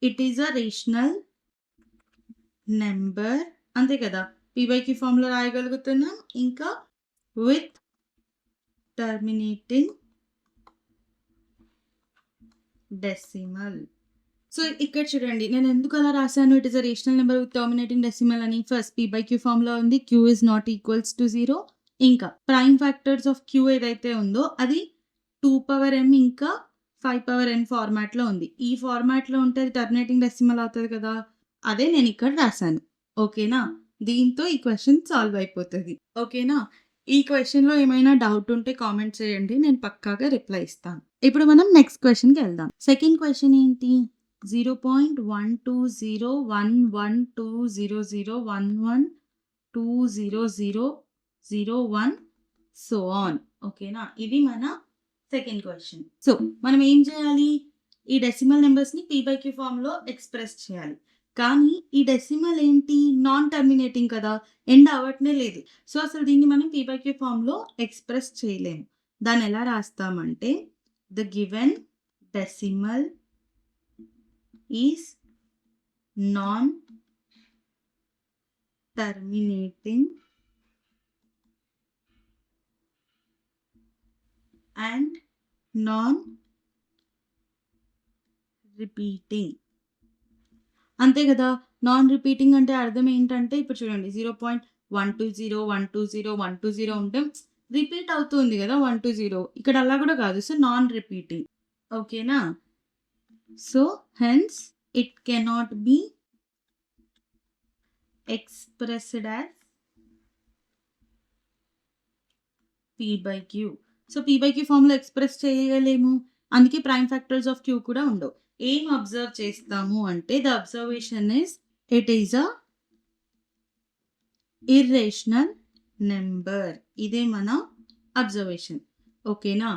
it is a rational number. అంతే కదా. పీ/క్యూ ఫార్మ్లో రాయగలుగుతున్నాం. ఇంకా విత్ టర్మినేటింగ్ డెసిమల్. సో ఇక్కడ చూడండి నేను ఎందుకు అలా రాశాను? It is a rational number with terminating decimal అని. ఫస్ట్ పీ/క్యూ ఫార్మ్లో ఉంది q is not equals to 0. ఇంకా ప్రైమ్ ఫ్యాక్టర్స్ ఆఫ్ క్యూ ఏదైతే ఉందో అది 2m ఇంకా 5n ఫార్మాట్లో ఉంది. ఈ ఫార్మాట్లో ఉంటే అది టర్మినేటింగ్ డెసిమల్ అవుతుంది కదా. అదే నేను ఇక్కడ రాశాను. ఓకేనా. దీంతో ఈ క్వశ్చన్ సాల్వ్ అయిపోతుంది. ఓకేనా. ఈ క్వశ్చన్లో ఏమైనా డౌట్ ఉంటే కామెంట్ చేయండి. నేను పక్కాగా రిప్లై ఇస్తాను. ఇప్పుడు మనం నెక్స్ట్ క్వశ్చన్కి వెళ్దాం. సెకండ్ క్వశ్చన్ ఏంటి? 0.120112001 సో ఆన్. ఓకేనా. ఇది మన సెకండ్ క్వశ్చన్. సో మనం ఏం చేయాలి? ఈ డెసిమల్ నెంబర్స్ని పీ/క్యూ ఫార్మ్లో ఎక్స్ప్రెస్ చేయాలి. కానీ ఈ డెసిమల్ ఏంటి? నాన్ టర్మినేటింగ్ కదా, ఎండ్ అవ్వట్నే లేదు. సో అసలు దీన్ని మనం పీ/క్యూ ఫార్మ్లో ఎక్స్ప్రెస్ చేయలేము. దాన్ని ఎలా రాస్తామంటే the given decimal is non terminating and non repeating. అంతే కదా. నాన్ రిపీటింగ్ అంటే అర్థం ఏంటంటే ఇప్పుడు చూడండి 0.120 ఉంటే రిపీట్ అవుతుంది కదా 120. ఇక్కడ అలా కూడా కాదు. So non repeating. ఓకేనా. So hence it cannot be expressed as P Q. So P Q ఫార్మ్లో ఎక్స్ప్రెస్ చేయలేము. అందుకే ప్రైమ్ ఫ్యాక్టర్స్ ఆఫ్ క్యూ కూడా ఉండవు. ఏం అబ్జర్వ్ చేస్తాము అంటే the observation is it is a irrational number. ఇదే మన అబ్జర్వేషన్. ఓకేనా.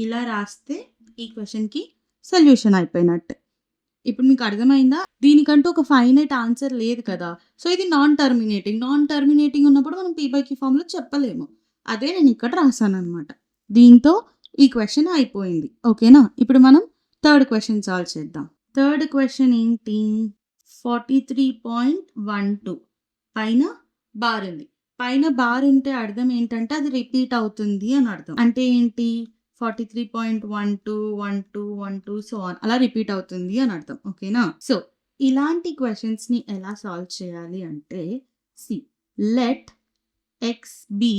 ఇలా రాస్తే ఈ క్వశ్చన్కి సొల్యూషన్ అయిపోయినట్టే. ఇప్పుడు మీకు అర్థమైందా? దీనికంటూ ఒక ఫైనైట్ ఆన్సర్ లేదు కదా. సో ఇది నాన్ టర్మినేటింగ్ ఉన్నప్పుడు మనం పీ/క్యూ ఫార్మ్లో చెప్పలేము. అదే నేను ఇక్కడ రాశాను అనమాట. దీంతో ఈ క్వశ్చన్ అయిపోయింది. ఓకేనా. ఇప్పుడు మనం థర్డ్ క్వశ్చన్ సాల్వ్ చేద్దాం. థర్డ్ క్వశ్చన్ ఏంటి? 43.12 పైన బార్ ఉంది. పైన బార్ ఉంటే అర్థం ఏంటంటే అది రిపీట్ అవుతుంది అని అర్థం. అంటే ఏంటి? 43.12 సో ఆన్ అలా రిపీట్ అవుతుంది అని అర్థం. ఓకేనా. సో ఇలాంటి క్వశ్చన్స్ని ఎలా సాల్వ్ చేయాలి అంటే లెట్ ఎక్స్ బి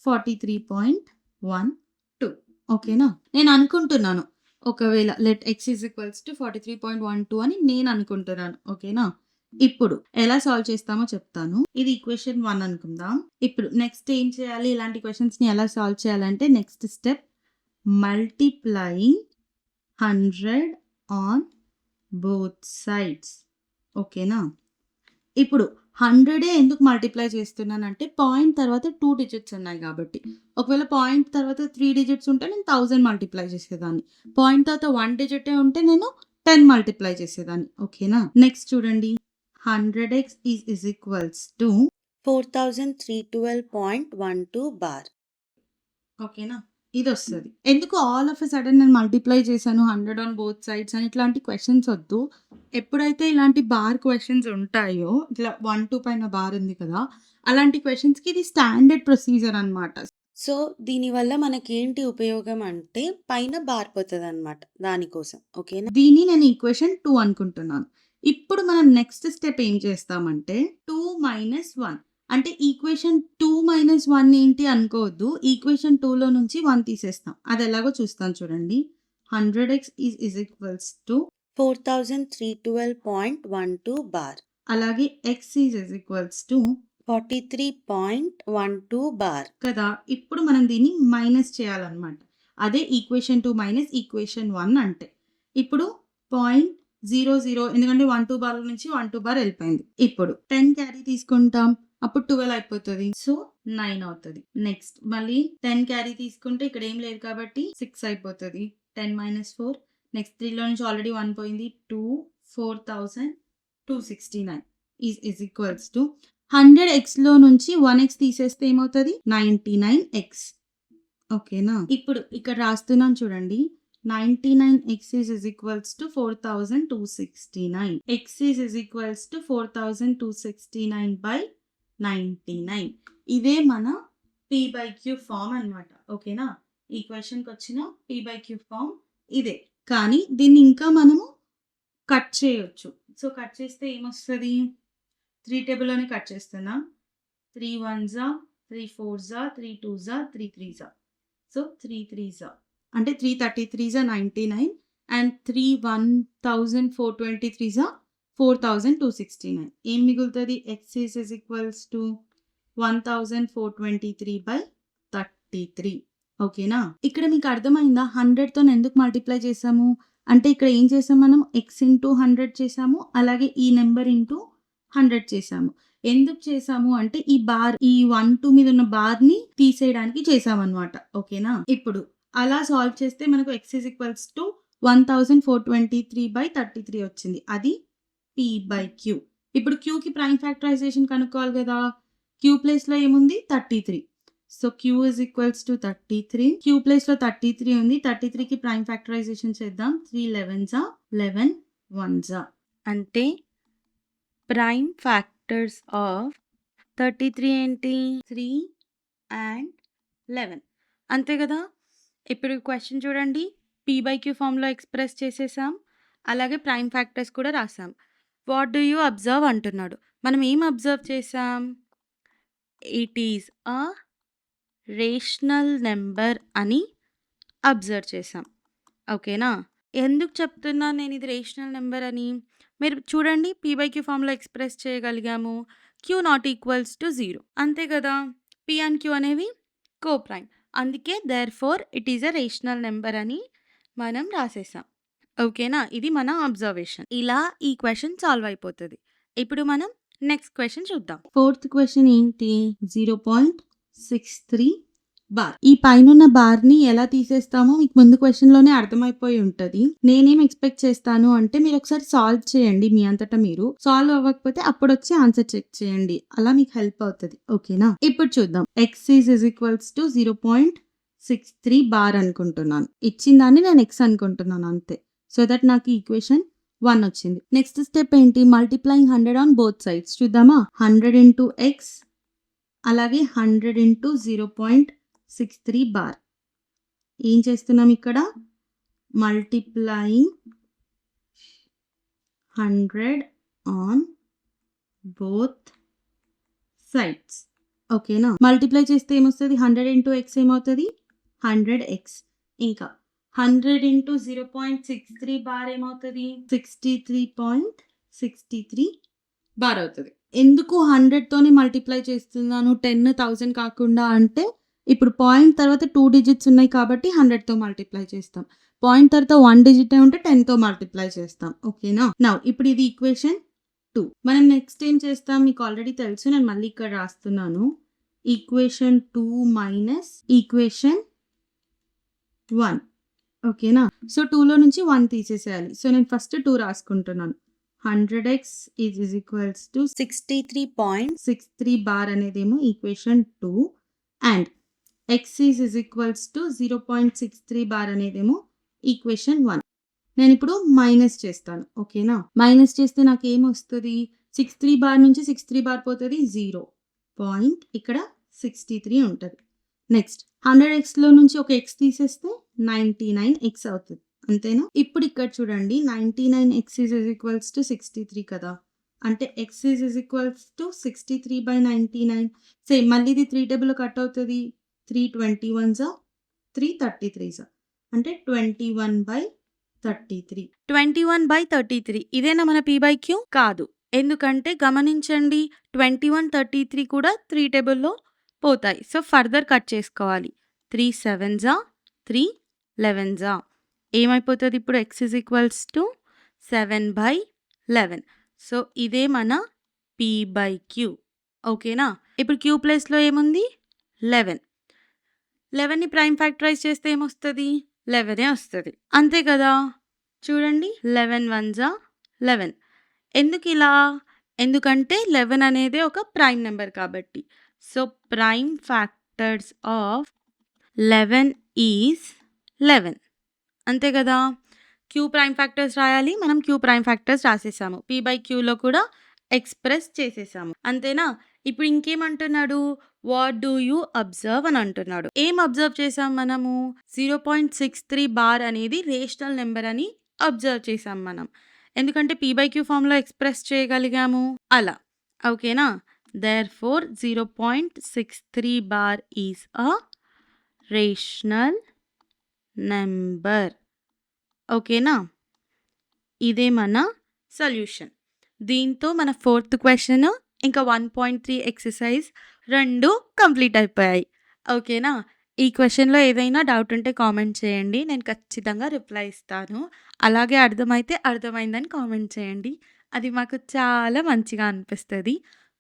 43.12. ఓకేనా. నేను అనుకుంటున్నాను ఒకవేళ let X is equals to 43.12 అని నేను అనుకుంటున్నాను. ఓకేనా. ఇప్పుడు ఎలా సాల్వ్ చేస్తామో చెప్తాను. ఇది ఈక్వేషన్ 1 అనుకుందాం. ఇప్పుడు నెక్స్ట్ ఏం చేయాలి? ఇలాంటి క్వశ్చన్స్ని ఎలా సాల్వ్ చేయాలంటే next step multiplying 100 on both sides. ఓకేనా. ఇప్పుడు 100 ఎందుకు మల్టిప్లై చేస్తున్నానంటే పాయింట్ తర్వాత 2 డిజిట్స్ ఉన్నాయి కాబట్టి. ఒకవేళ పాయింట్ తర్వాత 3 డిజిట్స్ ఉంటే నేను 1000 మల్టిప్లై చేసేదాన్ని. పాయింట్ తర్వాత 1 డిజిటే ఉంటే నేను 10 మల్టిప్లై చేసేదాన్ని. ఓకేనా? నెక్స్ట్ చూడండి. 100x is equals to 4312.12 bar. ఓకేనా? ఇదొస్తది. ఎందుకు ఆల్ ఆఫ్ ఎ సడెన్ నేను మల్టిప్లై చేశాను 100 ఆన్ బోత్ సైడ్స్ అని ఇట్లాంటి క్వెషన్స్ వద్దు. ఎప్పుడైతే ఇలాంటి బార్ క్వెషన్స్ ఉంటాయో, ఇట్లా 1, 2 పైన బార్ ఉంది కదా! అలాంటి క్వెషన్స్‌కి ఇది స్టాండర్డ్ ప్రొసీజర్ అనమాట. సో, దీనివల్ల మనకేంటి ఉపయోగం అంటే పైన బార్ పోతదనమాట దానికోసం. ఓకేనా? దీన్ని నేను ఈక్వేషన్ 2 అనుకుంటున్నాను. ఇప్పుడు మనం నెక్స్ట్ స్టెప్ ఏం చేస్తామంటే 2 మైనస్ 1 అంటే ఈక్వేషన్ 2 మైనస్ 1 ఏంటి అనుకోవద్దు. ఈక్వేషన్ 2లో నుంచి 1 తీసేస్తాం. అది ఎలాగో చూస్తాను చూడండి. 100x is equals to 4312.12 bar. అలాగే x is equals to 43.12 bar. కదా! ఇప్పుడు మనం దీన్ని మైనస్ చేయాలన్నమాట. అదే ఈక్వేషన్ 2 మైనస్ ఈక్వేషన్ 1 అంటే. ఇప్పుడు 0.00 ఎందుకంటే 1, 2 బార్ల నుంచి 1, 2 బార్ వెళ్ళిపోయింది. ఇప్పుడు 10 క్యారీ తీసుకుంటాం. అప్పుడు 12 అయిపోతది. సో, 9 అవుతది. నెక్స్ట్ మళ్ళీ 10 క్యారీ తీసుకుంటే ఇక్కడ ఏం లేదు కాబట్టి 6 అయిపోతది. 10 మైనస్ 4 నెక్స్ట్ 3లో నుంచి ఆల్రెడీ 1 పోయింది. 2 4269 ఈజ్ ఈక్వల్స్ టు 100xలో నుంచి 1x తీసేస్తే ఏమవుతది? 99x. ఓకేనా? ఇప్పుడు ఇక్కడ రాస్తున్నాను చూడండి. 99x is equals to 4269. x is equals to 4269 by 99. ఇదే మన p/q ఫార్మ్ అన్నమాట. ఓకేనా? ఈ క్వెషన్‌కి వచ్చిన p/q ఫార్మ్ ఇదే. కానీ దీన్ని ఇంకా మనము కట్ చేయొచ్చు. సో, కట్ చేస్తే ఏమొస్తది? 3 టేబుల్‌లోనే కట్ చేస్తున్నా. 3 1 3 4 3 2 3 3 సో, 3 3 అంటే 333 99 అండ్ 3 1423 4269. ఏం మిగులుతది? x is equals to 1423/33. ఓకేనా? ఇక్కడ మీకు అర్థమైందా? 100తో ఎందుకు మల్టిప్లై చేసాము? అంటే ఇక్కడ ఏం చేసాం మనం? x ఇంటూ 100 చేసాము. అలాగే ఈ నెంబర్ ఇంటూ 100 చేసాము. ఎందుకు చేసాము అంటే ఈ బార్ ఈ 1, 2 మీద ఉన్న బార్‌ని తీసేయడానికి చేసామన్నమాట. ఓకేనా? ఇప్పుడు అలా సాల్వ్ చేస్తే మనకు x ఈజ్ ఈక్వల్స్ టు 1423/33 వచ్చింది. అది p/q. ఇప్పుడు qకి ప్రైమ్ ఫ్యాక్టరైజేషన్ కనుక్కోవాలి కదా! q ప్లేస్‌లో ఏముంది? 33. So, q is equals to 33. q ప్లేస్‌లో 33 ఉంది. 33కి ప్రైమ్ ఫ్యాక్టరైజేషన్ చేద్దాం. 3 11 11 1 అంటే ప్రైమ్ ఫ్యాక్టర్స్ ఆఫ్ 33 ఏంటి? 3 అండ్ 11. అంతే కదా! ఇప్పుడు క్వెషన్ చూడండి. p/q ఫార్మ్‌లో ఎక్స్‌ప్రెస్ చేసేసాం. అలాగే ప్రైమ్ ఫ్యాక్టర్స్ కూడా రాసాం. వాట్ డు యూ అబ్జర్వ్ అంటున్నాడు. మనం ఏం అబ్జర్వ్ చేసాం? It is a rational number అని అబ్జర్వ్ చేసాం. ఓకేనా? ఎందుకు చెప్తున్నాను నేను ఇది రేషనల్ నెంబర్ అని? మీరు చూడండి p/q ఫార్మ్‌లో ఎక్స్‌ప్రెస్ చేయగలిగాము. q నాట్ ఈక్వల్స్ టు 0 అంతే కదా! p అండ్ q అనేవి కోప్రైమ్. అందుకే therefore it is a rational number అని మనం రాసేసాం. ఓకేనా? ఇది మన అబ్జర్వేషన్. ఇలా ఈ క్వెషన్ సాల్వ్ అయిపోతది. ఇప్పుడు మనం నెక్స్ట్ క్వెషన్ చూద్దాం. ఫోర్త్ క్వెషన్ ఏంటి? 0.63 బార్. ఈ పైనున్న బార్‌ని ఎలా తీసేస్తామో మీకు ముందు క్వెషన్‌లోనే అర్థమైపోయి ఉంటది. నేనేం ఎక్స్‌పెక్ట్ చేస్తాను అంటే మీరు ఒకసారి సాల్వ్ చేయండి మీ అంతట మీరు. సాల్వ్ అవ్వకపోతే అప్పుడొచ్చి ఆన్సర్ చెక్ చేయండి. అలా మీకు హెల్ప్ అవుతది. ఓకేనా? ఇప్పుడు చూద్దాం. x is equals to 0.63 bar అనుకుంటున్నాను. ఇచ్చిన దాన్ని నేను x అనుకుంటున్నాను అంతే. సో దట్ నాకు ఈక్వేషన్ 1 వచ్చింది. నెక్స్ట్ స్టెప్ ఏంటి? Multiplying 100 on both sides. చూద్దామా? 100 ఇంటూ x అలాగే 100 ఇంటూ 0.63 బార్. ఏం చేస్తున్నాం ఇక్కడ? Multiplying 100 on both sides. ఓకేనా? మల్టిప్లై చేస్తే ఏమొస్తది? 100 ఇంటూ x ఏమవుతది? 100x. ఇంకా 100 ఇంటూ 0.63 బార్ ఏమవుతది? 63.63 బార్ అవుతది. ఎందుకు 100తోనే మల్టిప్లై చేస్తున్నాను 10,000 కాకుండా అంటే ఇప్పుడు పాయింట్ తర్వాత 2 డిజిట్స్ ఉన్నాయి కాబట్టి 100తో మల్టిప్లై చేస్తాం. పాయింట్ తర్వాత 1 డిజిటే ఉంటే 10తో మల్టిప్లై చేస్తాం. ఓకేనా? నౌ ఇప్పుడు ఇది ఈక్వేషన్ 2. మనం నెక్స్ట్ ఏం చేస్తాం మీకు ఆల్రెడీ తెలుసు. నేను మళ్ళీ ఇక్కడ రాస్తున్నాను. ఈక్వేషన్ 2 మైనస్ ఈక్వేషన్ 1 ఓకేనా? సో 2లో నుంచి 1 తీసేసేయాలి. సో నేను ఫస్ట్ 2 రాసుకుంటున్నాను. 100x is equals to 63.63 bar అనేదేమో equation 2 and x is equals to 0.63 bar అనేదేమో ఈక్వేషన్ 1. నేను ఇప్పుడు మైనస్ చేస్తాను. ఓకేనా? మైనస్ చేస్తే నాకు ఏమొస్తుంది? 63 బార్ నుంచి 63 బార్ పోతుంది 0. పాయింట్ ఇక్కడ 63 ఉంటుంది. నెక్స్ట్ 100xలో నుంచి ఒక x తీసేస్తే 99x అవుతుంది. అంతేనా? ఇప్పుడు ఇక్కడ చూడండి 99x ఈజ్ ఈక్వల్స్ టు 63 కదా! అంటే x is equals to 63/99. Same మళ్ళీ ఇది 3 టేబుల్‌లో కట్ అవుతుంది. 3 21s 3 33s అంటే 21/33. 21/33 ఇదేనా మన p/q? కాదు. ఎందుకంటే గమనించండి 21, 33 కూడా 3 టేబుల్‌లో పోతాయి. సో ఫర్దర్ కట్ చేసుకోవాలి. 3 7s 3 11s ఏమైపోతుంది ఇప్పుడు x is equals to 7/11. So ఇదే మన p/q. ఓకేనా? ఇప్పుడు q ప్లేస్‌లో ఏముంది? 11. 11ని ప్రైమ్ ఫ్యాక్టరైజ్ చేస్తే ఏమొస్తది? 11 వస్తది. అంతే కదా! చూడండి 11 1s 11. ఎందుకిలా? ఎందుకంటే 11 అనేది ఒక ప్రైమ్ నెంబర్ కాబట్టి. So prime factors of 11 is 11. అంతే కదా! q ప్రైమ్ ఫ్యాక్టర్స్ రాయాలి. మనం q ప్రైమ్ ఫ్యాక్టర్స్ రాసేసాము. p/qలో కూడా ఎక్స్‌ప్రెస్ చేసేసాము. అంతేనా? ఇప్పుడు ఇంకేమంటున్నాడు? వాట్ డూ యూ అబ్జర్వ్ అని అంటున్నాడు. ఏం అబ్జర్వ్ చేసాం మనము? 0.63 బార్ అనేది రేషనల్ నెంబర్ అని అబ్జర్వ్ చేసాం మనం. ఎందుకంటే p/q ఫామ్‌లో ఎక్స్‌ప్రెస్ చేయగలిగాము. అలా. ఓకేనా? Therefore 0.63 bar is a rational number. ఓకేనా? ఇదే మన సొల్యూషన్. దీంతో మన 4th క్వెషన్ ఇంకా 1.3 ఎక్సర్సైజ్ 2 కంప్లీట్ అయిపోయాయి. ఓకేనా? ఈ క్వెషన్‌లో ఏదైనా డౌట్ ఉంటే కామెంట్ చేయండి. నేను ఖచ్చితంగా రిప్లై ఇస్తాను. అలాగే అర్థమైతే అర్థమైందని కామెంట్ చేయండి. అది మాకు చాలా మంచిగా అనిపిస్తది.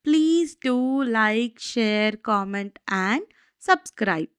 Please do like, share, comment and subscribe.